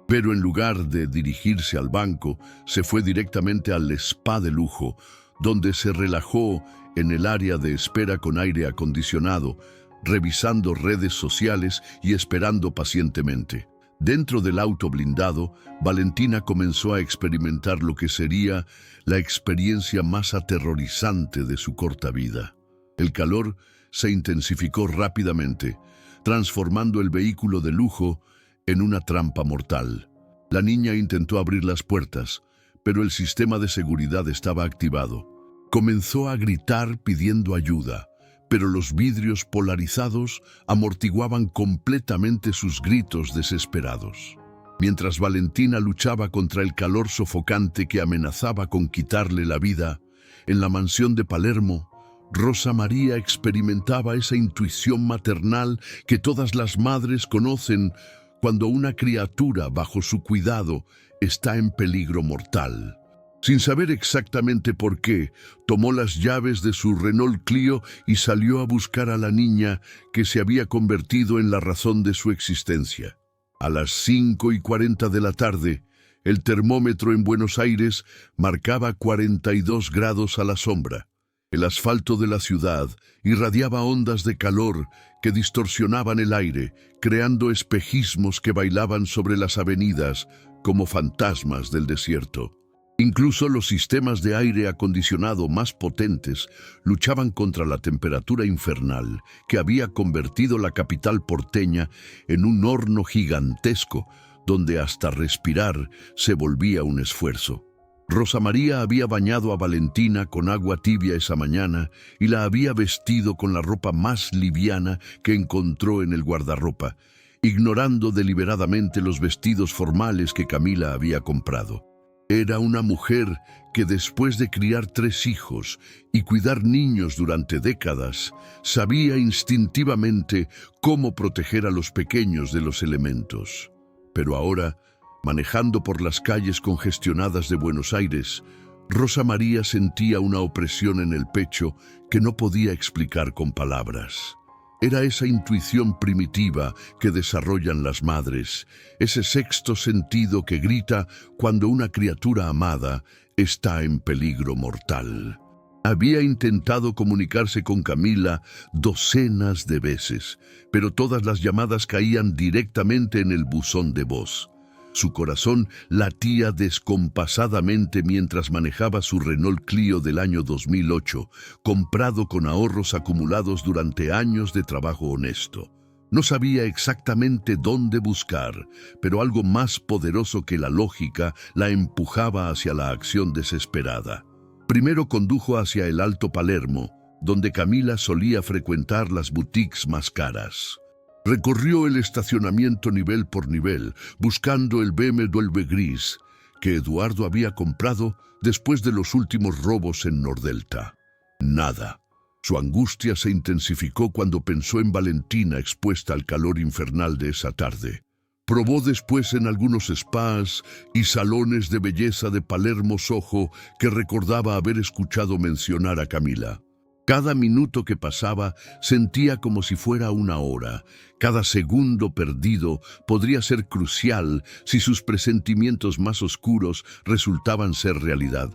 Speaker 1: Pero en lugar de dirigirse al banco, se fue directamente al spa de lujo, donde se relajó en el área de espera con aire acondicionado, revisando redes sociales y esperando pacientemente. Dentro del auto blindado, Valentina comenzó a experimentar lo que sería la experiencia más aterrorizante de su corta vida. El calor se intensificó rápidamente, transformando el vehículo de lujo en una trampa mortal. La niña intentó abrir las puertas, pero el sistema de seguridad estaba activado. Comenzó a gritar pidiendo ayuda, pero los vidrios polarizados amortiguaban completamente sus gritos desesperados. Mientras Valentina luchaba contra el calor sofocante que amenazaba con quitarle la vida, en la mansión de Palermo, Rosa María experimentaba esa intuición maternal que todas las madres conocen cuando una criatura bajo su cuidado está en peligro mortal. Sin saber exactamente por qué, tomó las llaves de su Renault Clio y salió a buscar a la niña que se había convertido en la razón de su existencia. A las 5:40 de la tarde, el termómetro en Buenos Aires marcaba 42 grados a la sombra. El asfalto de la ciudad irradiaba ondas de calor que distorsionaban el aire, creando espejismos que bailaban sobre las avenidas como fantasmas del desierto. Incluso los sistemas de aire acondicionado más potentes luchaban contra la temperatura infernal que había convertido la capital porteña en un horno gigantesco donde hasta respirar se volvía un esfuerzo. Rosa María había bañado a Valentina con agua tibia esa mañana y la había vestido con la ropa más liviana que encontró en el guardarropa, ignorando deliberadamente los vestidos formales que Camila había comprado. Era una mujer que después de criar 3 hijos y cuidar niños durante décadas, sabía instintivamente cómo proteger a los pequeños de los elementos. Pero ahora, manejando por las calles congestionadas de Buenos Aires, Rosa María sentía una opresión en el pecho que no podía explicar con palabras. Era esa intuición primitiva que desarrollan las madres, ese sexto sentido que grita cuando una criatura amada está en peligro mortal. Había intentado comunicarse con Camila docenas de veces, pero todas las llamadas caían directamente en el buzón de voz. Su corazón latía descompasadamente mientras manejaba su Renault Clio del año 2008, comprado con ahorros acumulados durante años de trabajo honesto. No sabía exactamente dónde buscar, pero algo más poderoso que la lógica la empujaba hacia la acción desesperada. Primero condujo hacia el Alto Palermo, donde Camila solía frecuentar las boutiques más caras. Recorrió el estacionamiento nivel por nivel, buscando el BMW gris que Eduardo había comprado después de los últimos robos en Nordelta. Nada. Su angustia se intensificó cuando pensó en Valentina expuesta al calor infernal de esa tarde. Probó después en algunos spas y salones de belleza de Palermo Soho que recordaba haber escuchado mencionar a Camila. Cada minuto que pasaba sentía como si fuera una hora. Cada segundo perdido podría ser crucial si sus presentimientos más oscuros resultaban ser realidad.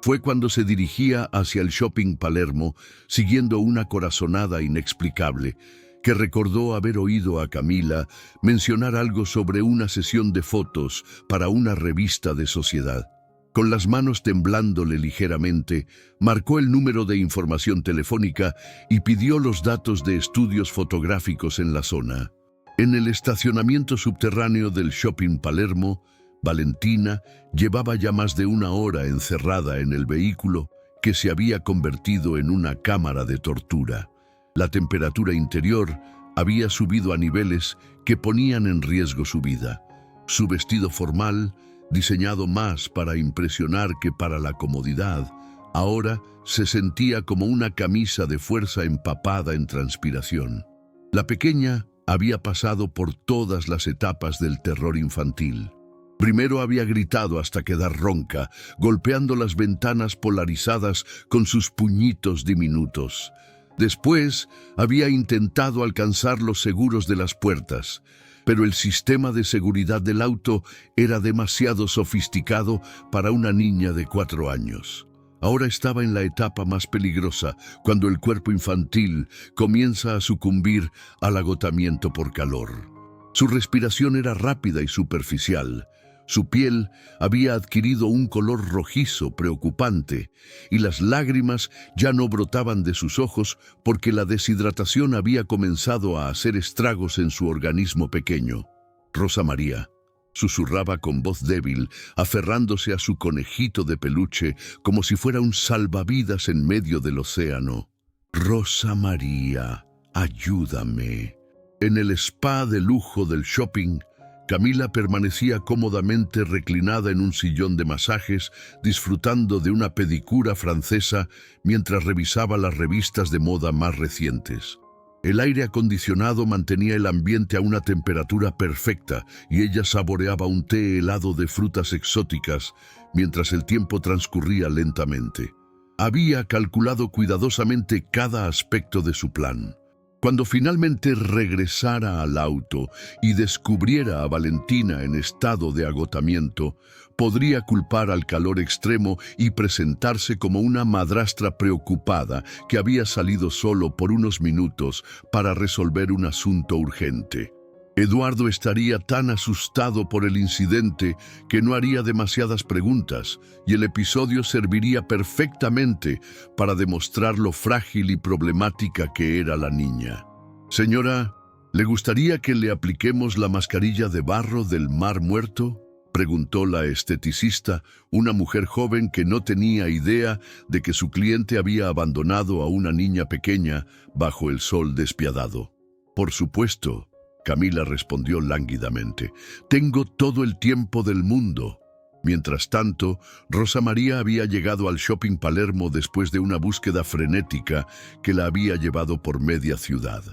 Speaker 1: Fue cuando se dirigía hacia el Shopping Palermo, siguiendo una corazonada inexplicable, que recordó haber oído a Camila mencionar algo sobre una sesión de fotos para una revista de sociedad. Con las manos temblándole ligeramente, marcó el número de información telefónica y pidió los datos de estudios fotográficos en la zona. En el estacionamiento subterráneo del Shopping Palermo, Valentina llevaba ya más de una hora encerrada en el vehículo que se había convertido en una cámara de tortura. La temperatura interior había subido a niveles que ponían en riesgo su vida. Su vestido formal, diseñado más para impresionar que para la comodidad, ahora se sentía como una camisa de fuerza empapada en transpiración. La pequeña había pasado por todas las etapas del terror infantil. Primero había gritado hasta quedar ronca, golpeando las ventanas polarizadas con sus puñitos diminutos. Después había intentado alcanzar los seguros de las puertas, pero el sistema de seguridad del auto era demasiado sofisticado para una niña de 4 años. Ahora estaba en la etapa más peligrosa, cuando el cuerpo infantil comienza a sucumbir al agotamiento por calor. Su respiración era rápida y superficial. Su piel había adquirido un color rojizo preocupante y las lágrimas ya no brotaban de sus ojos porque la deshidratación había comenzado a hacer estragos en su organismo pequeño. Rosa María susurraba con voz débil, aferrándose a su conejito de peluche como si fuera un salvavidas en medio del océano. Rosa María, ayúdame. En el spa de lujo del shopping, Camila permanecía cómodamente reclinada en un sillón de masajes, disfrutando de una pedicura francesa mientras revisaba las revistas de moda más recientes. El aire acondicionado mantenía el ambiente a una temperatura perfecta y ella saboreaba un té helado de frutas exóticas mientras el tiempo transcurría lentamente. Había calculado cuidadosamente cada aspecto de su plan. Cuando finalmente regresara al auto y descubriera a Valentina en estado de agotamiento, podría culpar al calor extremo y presentarse como una madrastra preocupada que había salido solo por unos minutos para resolver un asunto urgente. Eduardo estaría tan asustado por el incidente que no haría demasiadas preguntas y el episodio serviría perfectamente para demostrar lo frágil y problemática que era la niña. Señora, ¿le gustaría que le apliquemos la mascarilla de barro del Mar Muerto?, preguntó la esteticista, una mujer joven que no tenía idea de que su cliente había abandonado a una niña pequeña bajo el sol despiadado. Por supuesto, Camila respondió lánguidamente. Tengo todo el tiempo del mundo. Mientras tanto, Rosa María había llegado al Shopping Palermo después de una búsqueda frenética que la había llevado por media ciudad.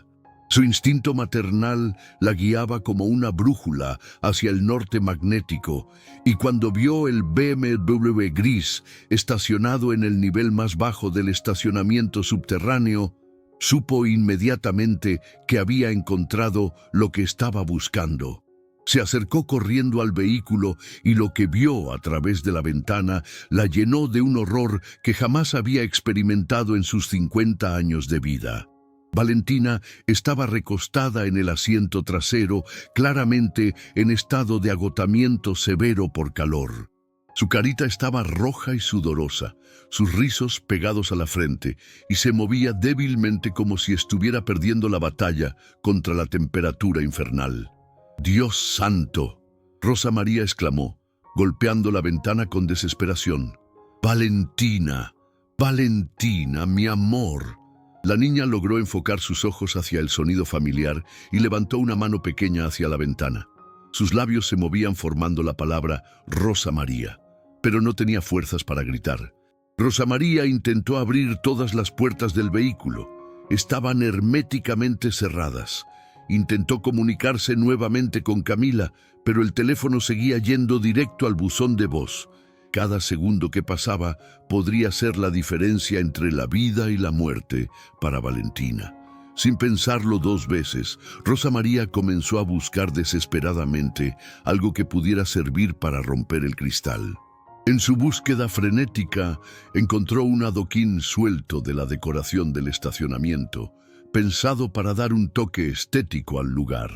Speaker 1: Su instinto maternal la guiaba como una brújula hacia el norte magnético, y cuando vio el BMW gris estacionado en el nivel más bajo del estacionamiento subterráneo, supo inmediatamente que había encontrado lo que estaba buscando. Se acercó corriendo al vehículo y lo que vio a través de la ventana la llenó de un horror que jamás había experimentado en sus 50 años de vida. Valentina estaba recostada en el asiento trasero, claramente en estado de agotamiento severo por calor. Su carita estaba roja y sudorosa, sus rizos pegados a la frente, y se movía débilmente como si estuviera perdiendo la batalla contra la temperatura infernal. ¡Dios santo!, Rosa María exclamó, golpeando la ventana con desesperación. ¡Valentina! ¡Valentina, mi amor! La niña logró enfocar sus ojos hacia el sonido familiar y levantó una mano pequeña hacia la ventana. Sus labios se movían formando la palabra Rosa María, pero no tenía fuerzas para gritar. Rosa María intentó abrir todas las puertas del vehículo. Estaban herméticamente cerradas, Intentó comunicarse nuevamente con Camila, pero el teléfono seguía yendo directo al buzón de voz. Cada segundo que pasaba podría ser la diferencia entre la vida y la muerte para Valentina. Sin pensarlo dos veces, Rosa María comenzó a buscar desesperadamente algo que pudiera servir para romper el cristal. En su búsqueda frenética, encontró un adoquín suelto de la decoración del estacionamiento, pensado para dar un toque estético al lugar.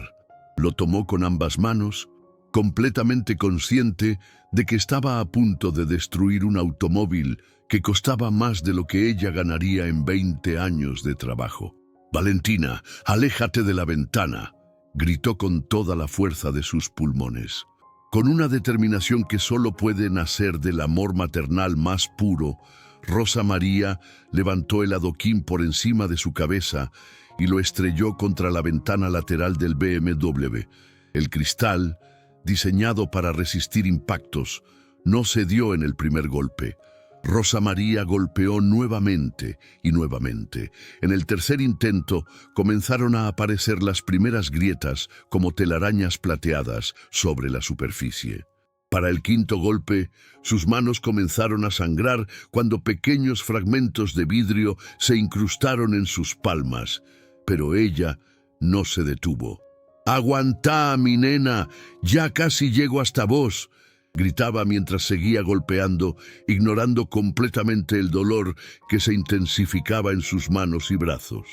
Speaker 1: Lo tomó con ambas manos, completamente consciente de que estaba a punto de destruir un automóvil que costaba más de lo que ella ganaría en 20 años de trabajo. «Valentina, aléjate de la ventana», gritó con toda la fuerza de sus pulmones. Con una determinación que solo puede nacer del amor maternal más puro, Rosa María levantó el adoquín por encima de su cabeza y lo estrelló contra la ventana lateral del BMW. El cristal, diseñado para resistir impactos, no cedió en el primer golpe. Rosa María golpeó nuevamente y nuevamente. En el tercer intento comenzaron a aparecer las primeras grietas como telarañas plateadas sobre la superficie. Para el quinto golpe, sus manos comenzaron a sangrar cuando pequeños fragmentos de vidrio se incrustaron en sus palmas, pero ella no se detuvo. «¡Aguantá, mi nena! ¡Ya casi llego hasta vos!», gritaba mientras seguía golpeando, ignorando completamente el dolor que se intensificaba en sus manos y brazos.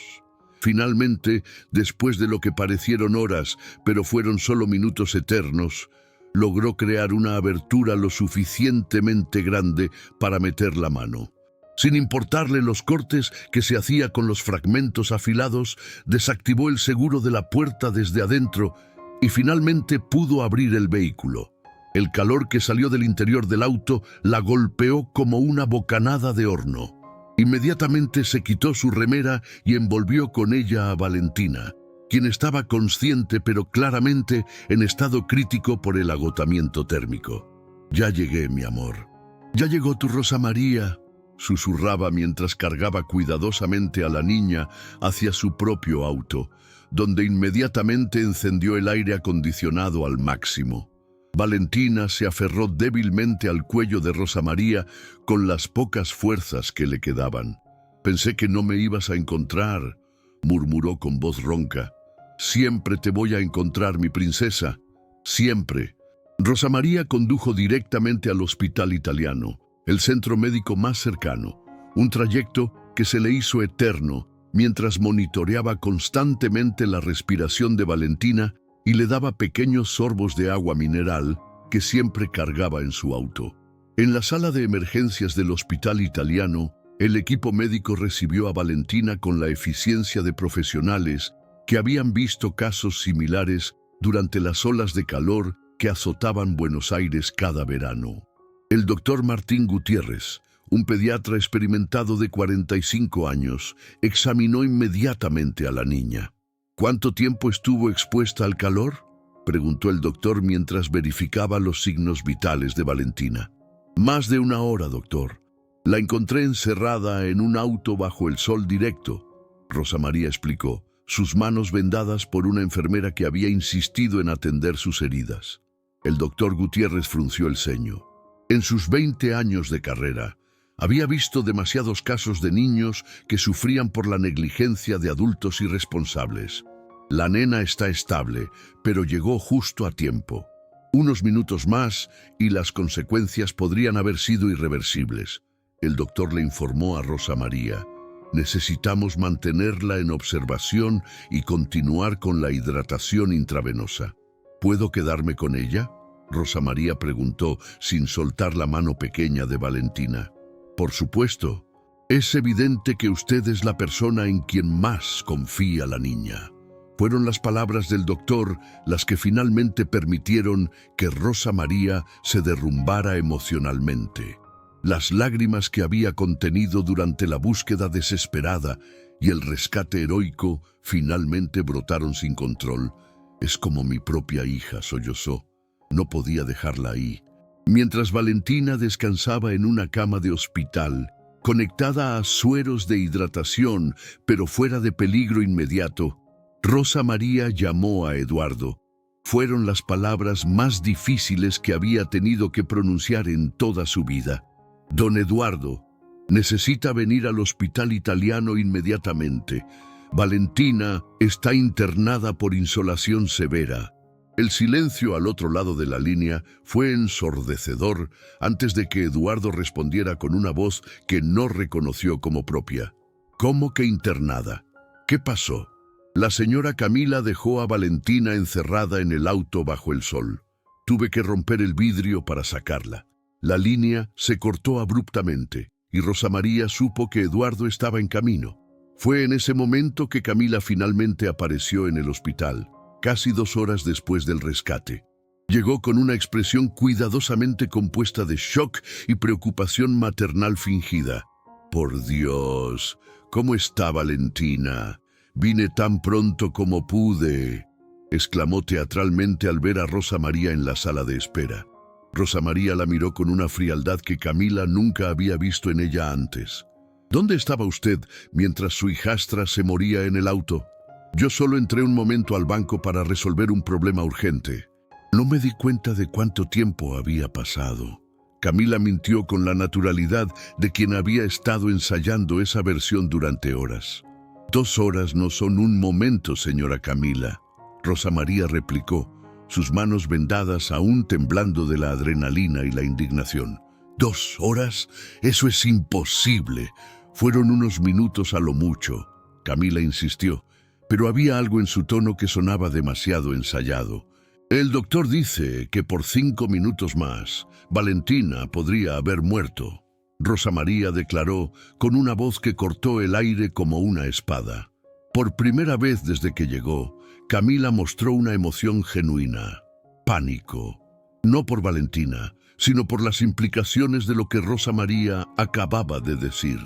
Speaker 1: Finalmente, después de lo que parecieron horas, pero fueron solo minutos eternos, logró crear una abertura lo suficientemente grande para meter la mano. Sin importarle los cortes que se hacía con los fragmentos afilados, desactivó el seguro de la puerta desde adentro y finalmente pudo abrir el vehículo. El calor que salió del interior del auto la golpeó como una bocanada de horno. Inmediatamente se quitó su remera y envolvió con ella a Valentina, quien estaba consciente pero claramente en estado crítico por el agotamiento térmico. «Ya llegué, mi amor. Ya llegó tu Rosa María», susurraba mientras cargaba cuidadosamente a la niña hacia su propio auto, donde inmediatamente encendió el aire acondicionado al máximo. Valentina se aferró débilmente al cuello de Rosa María con las pocas fuerzas que le quedaban. «Pensé que no me ibas a encontrar», murmuró con voz ronca. «Siempre te voy a encontrar, mi princesa, siempre». Rosa María condujo directamente al hospital italiano, el centro médico más cercano, un trayecto que se le hizo eterno mientras monitoreaba constantemente la respiración de Valentina y le daba pequeños sorbos de agua mineral que siempre cargaba en su auto. En la sala de emergencias del hospital italiano, el equipo médico recibió a Valentina con la eficiencia de profesionales que habían visto casos similares durante las olas de calor que azotaban Buenos Aires cada verano. El doctor Martín Gutiérrez, un pediatra experimentado de 45 años, examinó inmediatamente a la niña. «¿Cuánto tiempo estuvo expuesta al calor?», preguntó el doctor mientras verificaba los signos vitales de Valentina. «Más de 1 hora, doctor. La encontré encerrada en un auto bajo el sol directo», Rosa María explicó, sus manos vendadas por una enfermera que había insistido en atender sus heridas. El doctor Gutiérrez frunció el ceño. En sus 20 años de carrera, había visto demasiados casos de niños que sufrían por la negligencia de adultos irresponsables. «La nena está estable, pero llegó justo a tiempo. Unos minutos más y las consecuencias podrían haber sido irreversibles», el doctor le informó a Rosa María. «Necesitamos mantenerla en observación y continuar con la hidratación intravenosa». «¿Puedo quedarme con ella?», Rosa María preguntó sin soltar la mano pequeña de Valentina. «Por supuesto. Es evidente que usted es la persona en quien más confía la niña». Fueron las palabras del doctor las que finalmente permitieron que Rosa María se derrumbara emocionalmente. Las lágrimas que había contenido durante la búsqueda desesperada y el rescate heroico finalmente brotaron sin control. «Es como mi propia hija», sollozó. No podía dejarla ahí. Mientras Valentina descansaba en una cama de hospital, conectada a sueros de hidratación, pero fuera de peligro inmediato, Rosa María llamó a Eduardo. Fueron las palabras más difíciles que había tenido que pronunciar en toda su vida. Don Eduardo, necesita venir al hospital italiano inmediatamente. Valentina está internada por insolación severa. El silencio al otro lado de la línea fue ensordecedor antes de que Eduardo respondiera con una voz que no reconoció como propia. ¿Cómo que internada? ¿Qué pasó? La señora Camila dejó a Valentina encerrada en el auto bajo el sol. Tuve que romper el vidrio para sacarla. La línea se cortó abruptamente y Rosa María supo que Eduardo estaba en camino. Fue en ese momento que Camila finalmente apareció en el hospital, casi 2 horas después del rescate. Llegó con una expresión cuidadosamente compuesta de shock y preocupación maternal fingida. «Por Dios, ¿cómo está Valentina? Vine tan pronto como pude», exclamó teatralmente al ver a Rosa María en la sala de espera. Rosa María la miró con una frialdad que Camila nunca había visto en ella antes. «¿Dónde estaba usted mientras su hijastra se moría en el auto?» «Yo solo entré un momento al banco para resolver un problema urgente. No me di cuenta de cuánto tiempo había pasado». Camila mintió con la naturalidad de quien había estado ensayando esa versión durante horas. «2 horas no son un momento, señora Camila», Rosa María replicó, sus manos vendadas aún temblando de la adrenalina y la indignación. «¿2 horas? Eso es imposible. Fueron unos minutos a lo mucho», Camila insistió, pero había algo en su tono que sonaba demasiado ensayado. «El doctor dice que por 5 minutos más, Valentina podría haber muerto», Rosa María declaró con una voz que cortó el aire como una espada. Por primera vez desde que llegó, Camila mostró una emoción genuina, pánico, no por Valentina, sino por las implicaciones de lo que Rosa María acababa de decir.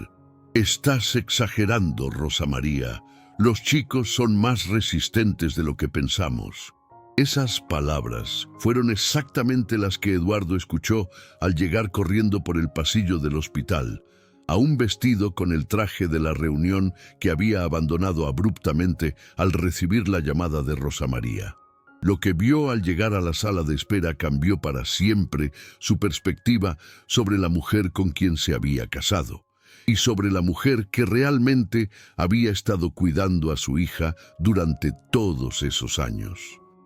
Speaker 1: «Estás exagerando, Rosa María. Los chicos son más resistentes de lo que pensamos». Esas palabras fueron exactamente las que Eduardo escuchó al llegar corriendo por el pasillo del hospital, aún vestido con el traje de la reunión que había abandonado abruptamente al recibir la llamada de Rosa María. Lo que vio al llegar a la sala de espera cambió para siempre su perspectiva sobre la mujer con quien se había casado y sobre la mujer que realmente había estado cuidando a su hija durante todos esos años.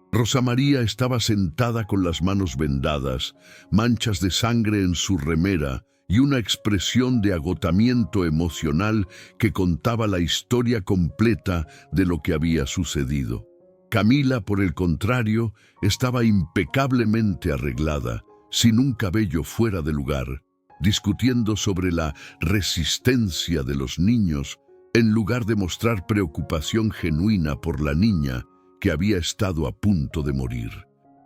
Speaker 1: Rosa María estaba sentada con las manos vendadas, manchas de sangre en su remera y una expresión de agotamiento emocional que contaba la historia completa de lo que había sucedido. Camila, por el contrario, estaba impecablemente arreglada, sin un cabello fuera de lugar, discutiendo sobre la resistencia de los niños, en lugar de mostrar preocupación genuina por la niña que había estado a punto de morir.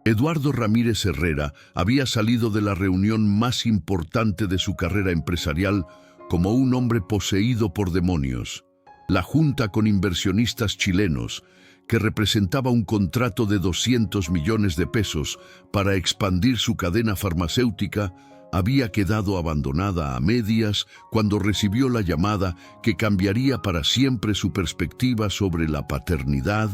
Speaker 1: Eduardo Ramírez Herrera había salido de la reunión más importante de su carrera empresarial como un hombre poseído por demonios. La junta con inversionistas chilenos, que representaba un contrato de 200 millones de pesos para expandir su cadena farmacéutica, había quedado abandonada a medias cuando recibió la llamada que cambiaría para siempre su perspectiva sobre la paternidad,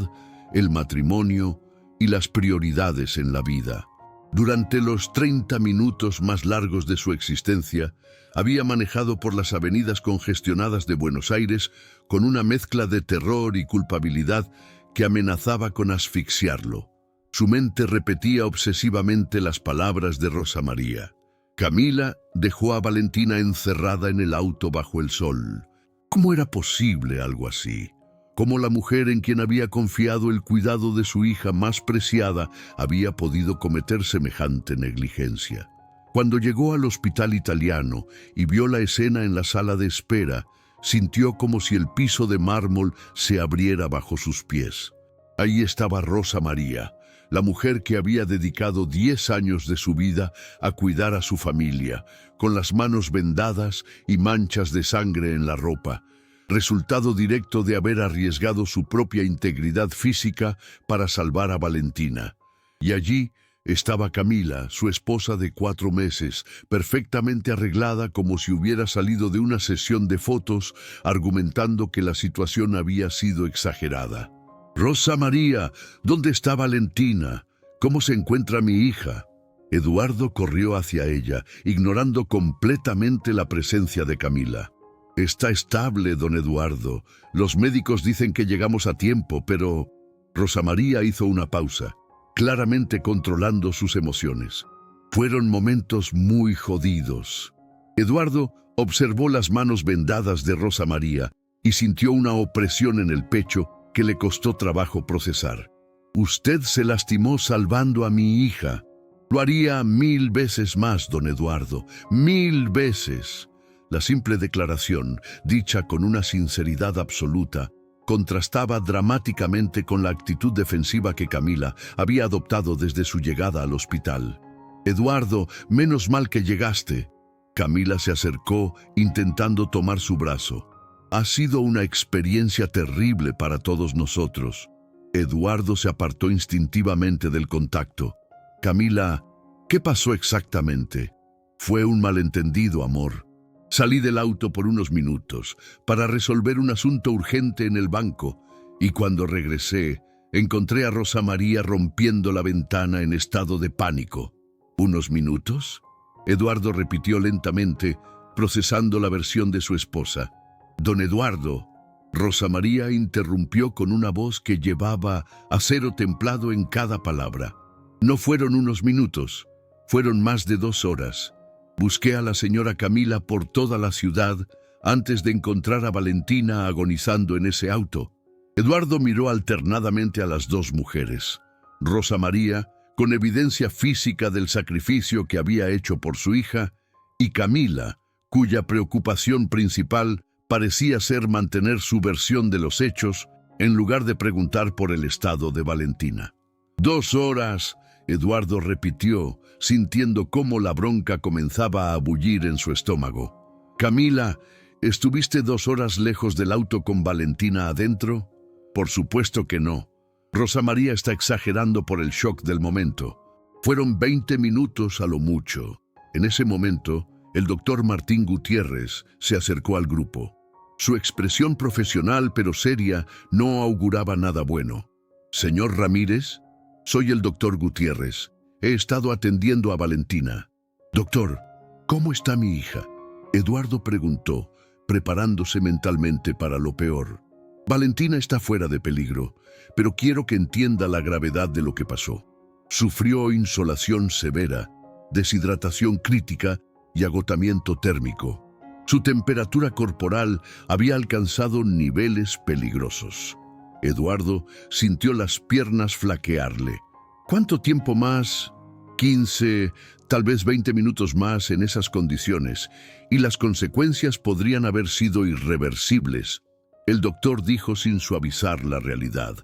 Speaker 1: el matrimonio y las prioridades en la vida. Durante los 30 minutos más largos de su existencia, había manejado por las avenidas congestionadas de Buenos Aires con una mezcla de terror y culpabilidad que amenazaba con asfixiarlo. Su mente repetía obsesivamente las palabras de Rosa María. Camila dejó a Valentina encerrada en el auto bajo el sol. ¿Cómo era posible algo así? ¿Cómo la mujer en quien había confiado el cuidado de su hija más preciada había podido cometer semejante negligencia? Cuando llegó al hospital italiano y vio la escena en la sala de espera, sintió como si el piso de mármol se abriera bajo sus pies. Ahí estaba Rosa María, la mujer que había dedicado 10 años de su vida a cuidar a su familia, con las manos vendadas y manchas de sangre en la ropa, resultado directo de haber arriesgado su propia integridad física para salvar a Valentina. Y allí estaba Camila, su esposa de 4 meses, perfectamente arreglada como si hubiera salido de una sesión de fotos, argumentando que la situación había sido exagerada. Rosa María, ¿dónde está Valentina? ¿Cómo se encuentra mi hija? Eduardo corrió hacia ella, ignorando completamente la presencia de Camila. Está estable, don Eduardo. Los médicos dicen que llegamos a tiempo, pero... Rosa María hizo una pausa, claramente controlando sus emociones. Fueron momentos muy jodidos. Eduardo observó las manos vendadas de Rosa María y sintió una opresión en el pecho que le costó trabajo procesar. Usted se lastimó salvando a mi hija. Lo haría 1000 veces más, don Eduardo, 1000 veces. La simple declaración, dicha con una sinceridad absoluta, contrastaba dramáticamente con la actitud defensiva que Camila había adoptado desde su llegada al hospital. Eduardo, menos mal que llegaste. Camila se acercó, intentando tomar su brazo. Ha sido una experiencia terrible para todos nosotros. Eduardo se apartó instintivamente del contacto. Camila, ¿qué pasó exactamente? Fue un malentendido, amor. Salí del auto por unos minutos para resolver un asunto urgente en el banco y cuando regresé, encontré a Rosa María rompiendo la ventana en estado de pánico. ¿Unos minutos? Eduardo repitió lentamente, procesando la versión de su esposa. Don Eduardo, Rosa María interrumpió con una voz que llevaba acero templado en cada palabra. No fueron unos minutos, fueron más de 2 horas. Busqué a la señora Camila por toda la ciudad antes de encontrar a Valentina agonizando en ese auto. Eduardo miró alternadamente a las 2 mujeres. Rosa María, con evidencia física del sacrificio que había hecho por su hija, y Camila, cuya preocupación principal parecía ser mantener su versión de los hechos en lugar de preguntar por el estado de Valentina. 2 horas, Eduardo repitió, sintiendo cómo la bronca comenzaba a bullir en su estómago. Camila, ¿estuviste 2 horas lejos del auto con Valentina adentro? Por supuesto que no. Rosa María está exagerando por el shock del momento. Fueron 20 minutos a lo mucho. En ese momento, el doctor Martín Gutiérrez se acercó al grupo. Su expresión profesional pero seria no auguraba nada bueno. Señor Ramírez, soy el doctor Gutiérrez. He estado atendiendo a Valentina. Doctor, ¿cómo está mi hija? Eduardo preguntó, preparándose mentalmente para lo peor. Valentina está fuera de peligro, pero quiero que entienda la gravedad de lo que pasó. Sufrió insolación severa, deshidratación crítica y agotamiento térmico. Su temperatura corporal había alcanzado niveles peligrosos. Eduardo sintió las piernas flaquearle. ¿Cuánto tiempo más? 15, tal vez 20 minutos más en esas condiciones, y las consecuencias podrían haber sido irreversibles. El doctor dijo sin suavizar la realidad.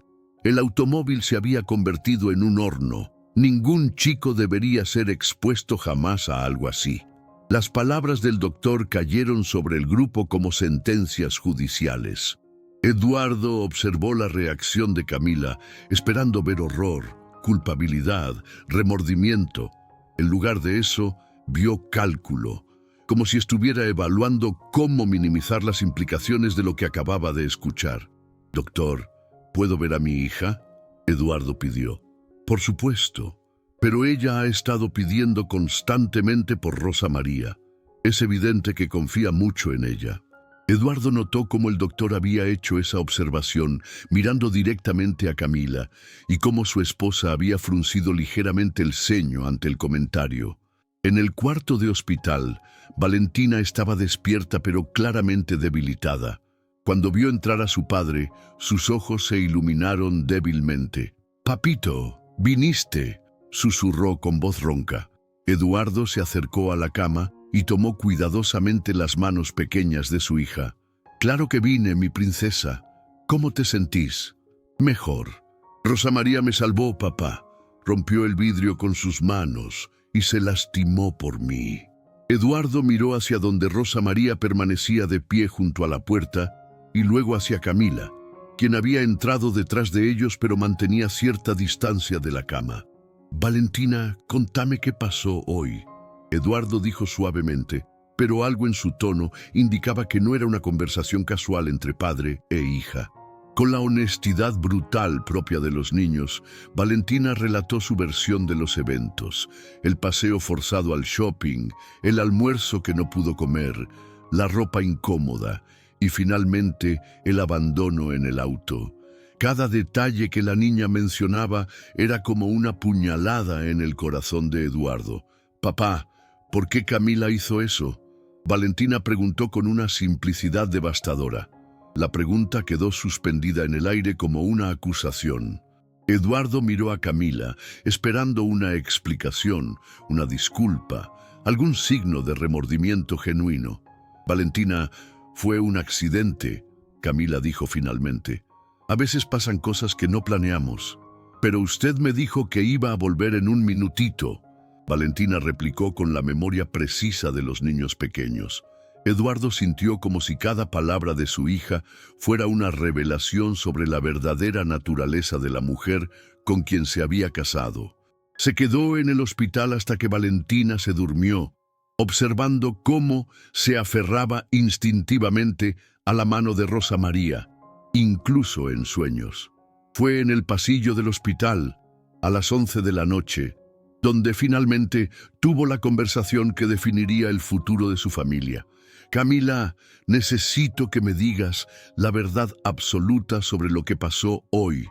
Speaker 1: El automóvil se había convertido en un horno. Ningún chico debería ser expuesto jamás a algo así. Las palabras del doctor cayeron sobre el grupo como sentencias judiciales. Eduardo observó la reacción de Camila, esperando ver horror, culpabilidad, remordimiento. En lugar de eso, vio cálculo, como si estuviera evaluando cómo minimizar las implicaciones de lo que acababa de escuchar. «Doctor, ¿puedo ver a mi hija?», Eduardo pidió. «Por supuesto, pero ella ha estado pidiendo constantemente por Rosa María. Es evidente que confía mucho en ella». Eduardo notó cómo el doctor había hecho esa observación, mirando directamente a Camila, y cómo su esposa había fruncido ligeramente el ceño ante el comentario. En el cuarto de hospital, Valentina estaba despierta pero claramente debilitada. Cuando vio entrar a su padre, sus ojos se iluminaron débilmente. «Papito, viniste», susurró con voz ronca. Eduardo se acercó a la cama y tomó cuidadosamente las manos pequeñas de su hija. «Claro que vine, mi princesa. ¿Cómo te sentís?» «Mejor. Rosa María me salvó, papá. Rompió el vidrio con sus manos y se lastimó por mí». Eduardo miró hacia donde Rosa María permanecía de pie junto a la puerta y luego hacia Camila, quien había entrado detrás de ellos pero mantenía cierta distancia de la cama. «Valentina, contame qué pasó hoy», Eduardo dijo suavemente, pero algo en su tono indicaba que no era una conversación casual entre padre e hija. Con la honestidad brutal propia de los niños, Valentina relató su versión de los eventos: el paseo forzado al shopping, el almuerzo que no pudo comer, la ropa incómoda y finalmente el abandono en el auto. Cada detalle que la niña mencionaba era como una puñalada en el corazón de Eduardo. «Papá, ¿por qué Camila hizo eso?», Valentina preguntó con una simplicidad devastadora. La pregunta quedó suspendida en el aire como una acusación. Eduardo miró a Camila, esperando una explicación, una disculpa, algún signo de remordimiento genuino. «Valentina, fue un accidente», Camila dijo finalmente. «A veces pasan cosas que no planeamos. Pero usted me dijo que iba a volver en un minutito», Valentina replicó con la memoria precisa de los niños pequeños. Eduardo sintió como si cada palabra de su hija fuera una revelación sobre la verdadera naturaleza de la mujer con quien se había casado. Se quedó en el hospital hasta que Valentina se durmió, observando cómo se aferraba instintivamente a la mano de Rosa María, incluso en sueños. Fue en el pasillo del hospital, a las 11 de la noche, donde finalmente tuvo la conversación que definiría el futuro de su familia. «Camila, necesito que me digas la verdad absoluta sobre lo que pasó hoy»,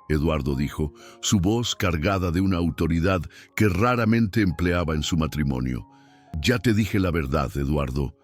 Speaker 1: Eduardo dijo, su voz cargada de una autoridad que raramente empleaba en su matrimonio. «Ya te dije la verdad, Eduardo.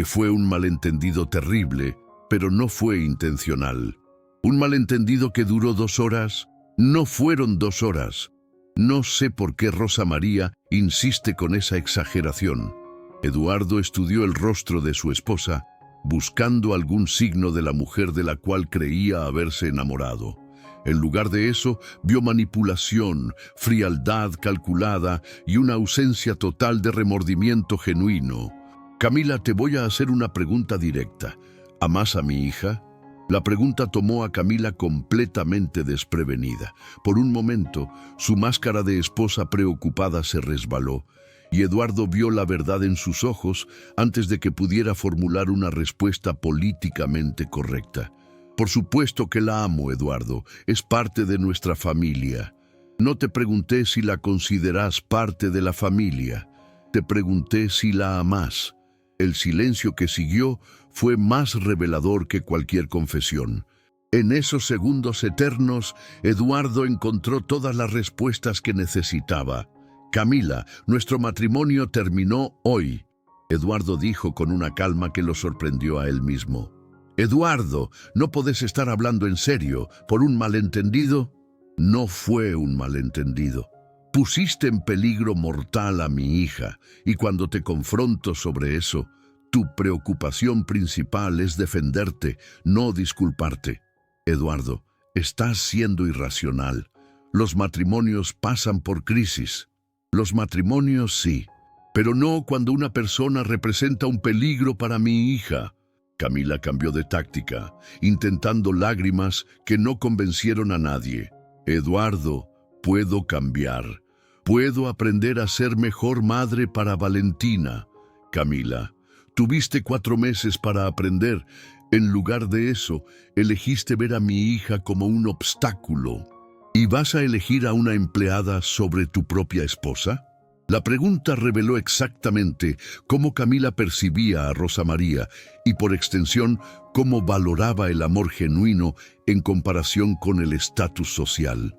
Speaker 1: Fue un malentendido terrible, pero no fue intencional. Un malentendido que duró 2 horas. No fueron 2 horas. No sé por qué Rosa María insiste con esa exageración». Eduardo estudió el rostro de su esposa, buscando algún signo de la mujer de la cual creía haberse enamorado. En lugar de eso, vio manipulación, frialdad calculada y una ausencia total de remordimiento genuino. «Camila, te voy a hacer una pregunta directa. ¿Amas a mi hija?». La pregunta tomó a Camila completamente desprevenida. Por un momento, su máscara de esposa preocupada se resbaló, y Eduardo vio la verdad en sus ojos antes de que pudiera formular una respuesta políticamente correcta. «Por supuesto que la amo, Eduardo. Es parte de nuestra familia. No te pregunté si la consideras parte de la familia. Te pregunté si la amás». El silencio que siguió fue más revelador que cualquier confesión. En esos segundos eternos, Eduardo encontró todas las respuestas que necesitaba. «Camila, nuestro matrimonio terminó hoy», Eduardo dijo con una calma que lo sorprendió a él mismo. «Eduardo, no podés estar hablando en serio. ¿Por un malentendido?». «No fue un malentendido. Pusiste en peligro mortal a mi hija, y cuando te confronto sobre eso, tu preocupación principal es defenderte, no disculparte. Eduardo, estás siendo irracional. Los matrimonios pasan por crisis». «Los matrimonios sí, pero no cuando una persona representa un peligro para mi hija». Camila cambió de táctica, intentando lágrimas que no convencieron a nadie. «Eduardo, puedo cambiar. Puedo aprender a ser mejor madre para Valentina». «Camila, tuviste 4 meses para aprender. En lugar de eso, elegiste ver a mi hija como un obstáculo. ¿Y vas a elegir a una empleada sobre tu propia esposa?». La pregunta reveló exactamente cómo Camila percibía a Rosa María y, por extensión, cómo valoraba el amor genuino en comparación con el estatus social.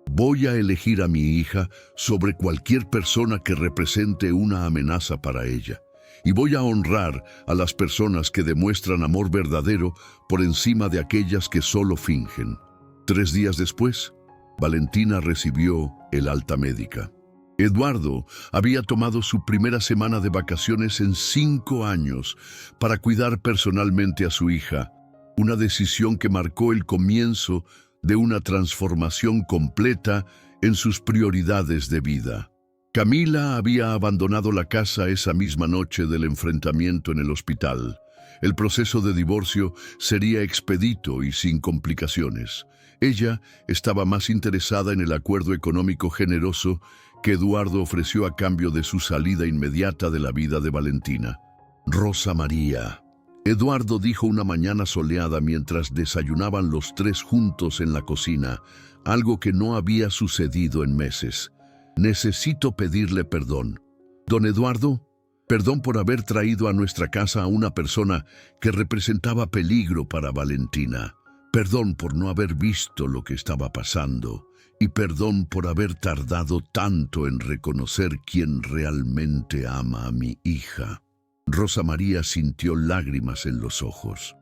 Speaker 1: «Voy a elegir a mi hija sobre cualquier persona que represente una amenaza para ella. Y voy a honrar a las personas que demuestran amor verdadero por encima de aquellas que solo fingen». 3 días después, Valentina recibió el alta médica. Eduardo había tomado su primera semana de vacaciones en 5 años para cuidar personalmente a su hija, una decisión que marcó el comienzo de una transformación completa en sus prioridades de vida. Camila había abandonado la casa esa misma noche del enfrentamiento en el hospital. El proceso de divorcio sería expedito y sin complicaciones. Ella estaba más interesada en el acuerdo económico generoso que Eduardo ofreció a cambio de su salida inmediata de la vida de Valentina. «Rosa María», Eduardo dijo una mañana soleada mientras desayunaban los tres juntos en la cocina, algo que no había sucedido en meses. Necesito pedirle perdón. Don Eduardo, perdón por haber traído a nuestra casa a una persona que representaba peligro para Valentina. Perdón por no haber visto lo que estaba pasando. Y perdón por haber tardado tanto en reconocer quién realmente ama a mi hija. Rosa María sintió lágrimas en los ojos.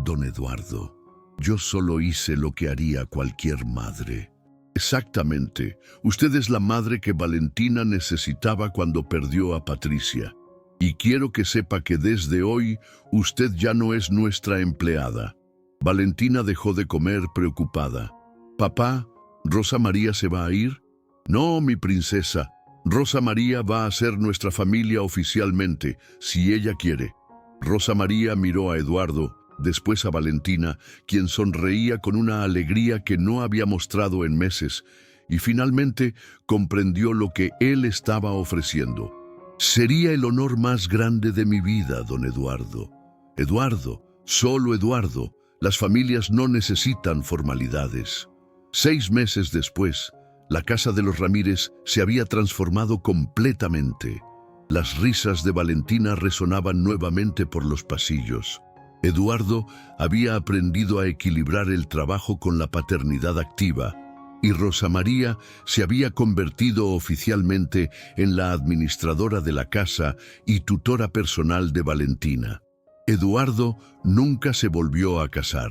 Speaker 1: Don Eduardo, yo solo hice lo que haría cualquier madre. Exactamente, usted es la madre que Valentina necesitaba cuando perdió a Patricia. Y quiero que sepa que desde hoy usted ya no es nuestra empleada. Valentina dejó de comer preocupada. Papá, ¿Rosa María se va a ir? No, mi princesa. Rosa María va a ser nuestra familia oficialmente, si ella quiere. Rosa María miró a Eduardo, después a Valentina, quien sonreía con una alegría que no había mostrado en meses, y finalmente comprendió lo que él estaba ofreciendo. Sería el honor más grande de mi vida, don Eduardo. Eduardo, solo Eduardo. Las familias no necesitan formalidades. 6 meses después, la casa de los Ramírez se había transformado completamente. Las risas de Valentina resonaban nuevamente por los pasillos. Eduardo había aprendido a equilibrar el trabajo con la paternidad activa, y Rosa María se había convertido oficialmente en la administradora de la casa y tutora personal de Valentina. Eduardo nunca se volvió a casar.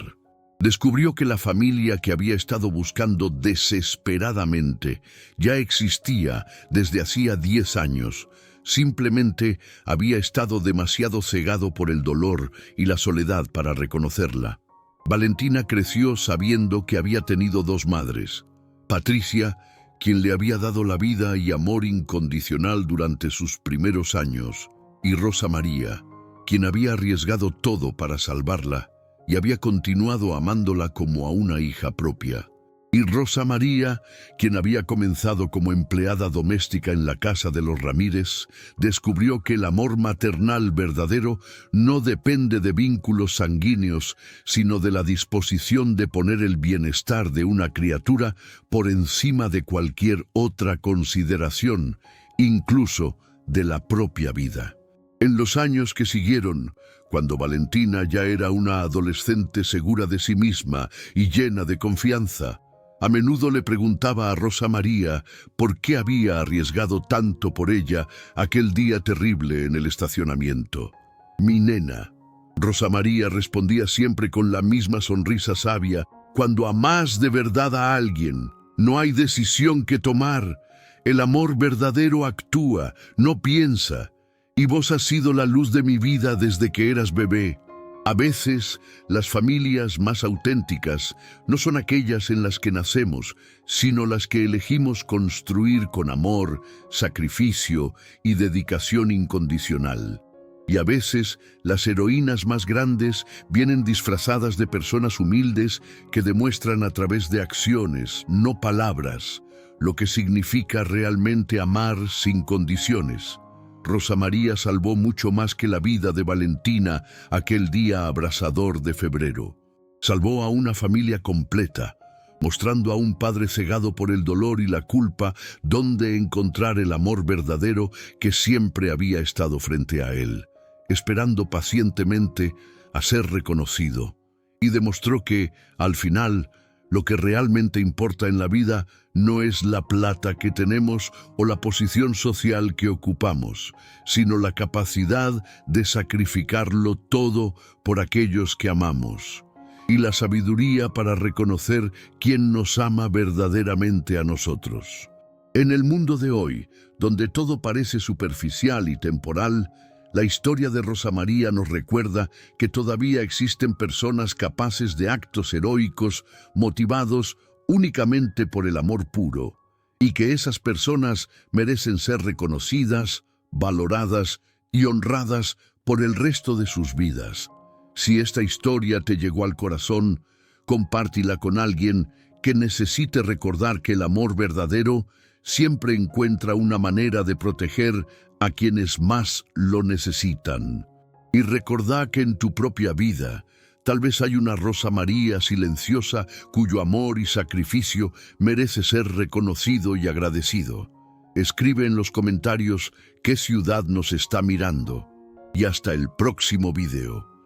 Speaker 1: Descubrió que la familia que había estado buscando desesperadamente ya existía desde hacía 10 años. Simplemente había estado demasiado cegado por el dolor y la soledad para reconocerla. Valentina creció sabiendo que había tenido 2 madres. Patricia, quien le había dado la vida y amor incondicional durante sus primeros años, y Rosa María, quien había arriesgado todo para salvarla y había continuado amándola como a una hija propia. Y Rosa María, quien había comenzado como empleada doméstica en la casa de los Ramírez, descubrió que el amor maternal verdadero no depende de vínculos sanguíneos, sino de la disposición de poner el bienestar de una criatura por encima de cualquier otra consideración, incluso de la propia vida. En los años que siguieron, cuando Valentina ya era una adolescente segura de sí misma y llena de confianza, a menudo le preguntaba a Rosa María por qué había arriesgado tanto por ella aquel día terrible en el estacionamiento. «Mi nena», Rosa María respondía siempre con la misma sonrisa sabia, «cuando amás de verdad a alguien, no hay decisión que tomar. El amor verdadero actúa, no piensa. Y vos has sido la luz de mi vida desde que eras bebé. A veces, las familias más auténticas no son aquellas en las que nacemos, sino las que elegimos construir con amor, sacrificio y dedicación incondicional. Y a veces, las heroínas más grandes vienen disfrazadas de personas humildes que demuestran a través de acciones, no palabras, lo que significa realmente amar sin condiciones. Rosa María salvó mucho más que la vida de Valentina aquel día abrasador de febrero. Salvó a una familia completa, mostrando a un padre cegado por el dolor y la culpa dónde encontrar el amor verdadero que siempre había estado frente a él, esperando pacientemente a ser reconocido. Y demostró que, al final, lo que realmente importa en la vida no es la plata que tenemos o la posición social que ocupamos, sino la capacidad de sacrificarlo todo por aquellos que amamos, y la sabiduría para reconocer quién nos ama verdaderamente a nosotros. En el mundo de hoy, donde todo parece superficial y temporal, la historia de Rosa María nos recuerda que todavía existen personas capaces de actos heroicos motivados únicamente por el amor puro, y que esas personas merecen ser reconocidas, valoradas y honradas por el resto de sus vidas. Si esta historia te llegó al corazón, compártela con alguien que necesite recordar que el amor verdadero siempre encuentra una manera de proteger a quienes más lo necesitan. Y recordá que en tu propia vida tal vez hay una Rosa María silenciosa cuyo amor y sacrificio merece ser reconocido y agradecido. Escribe en los comentarios qué ciudad nos está mirando. Y hasta el próximo video.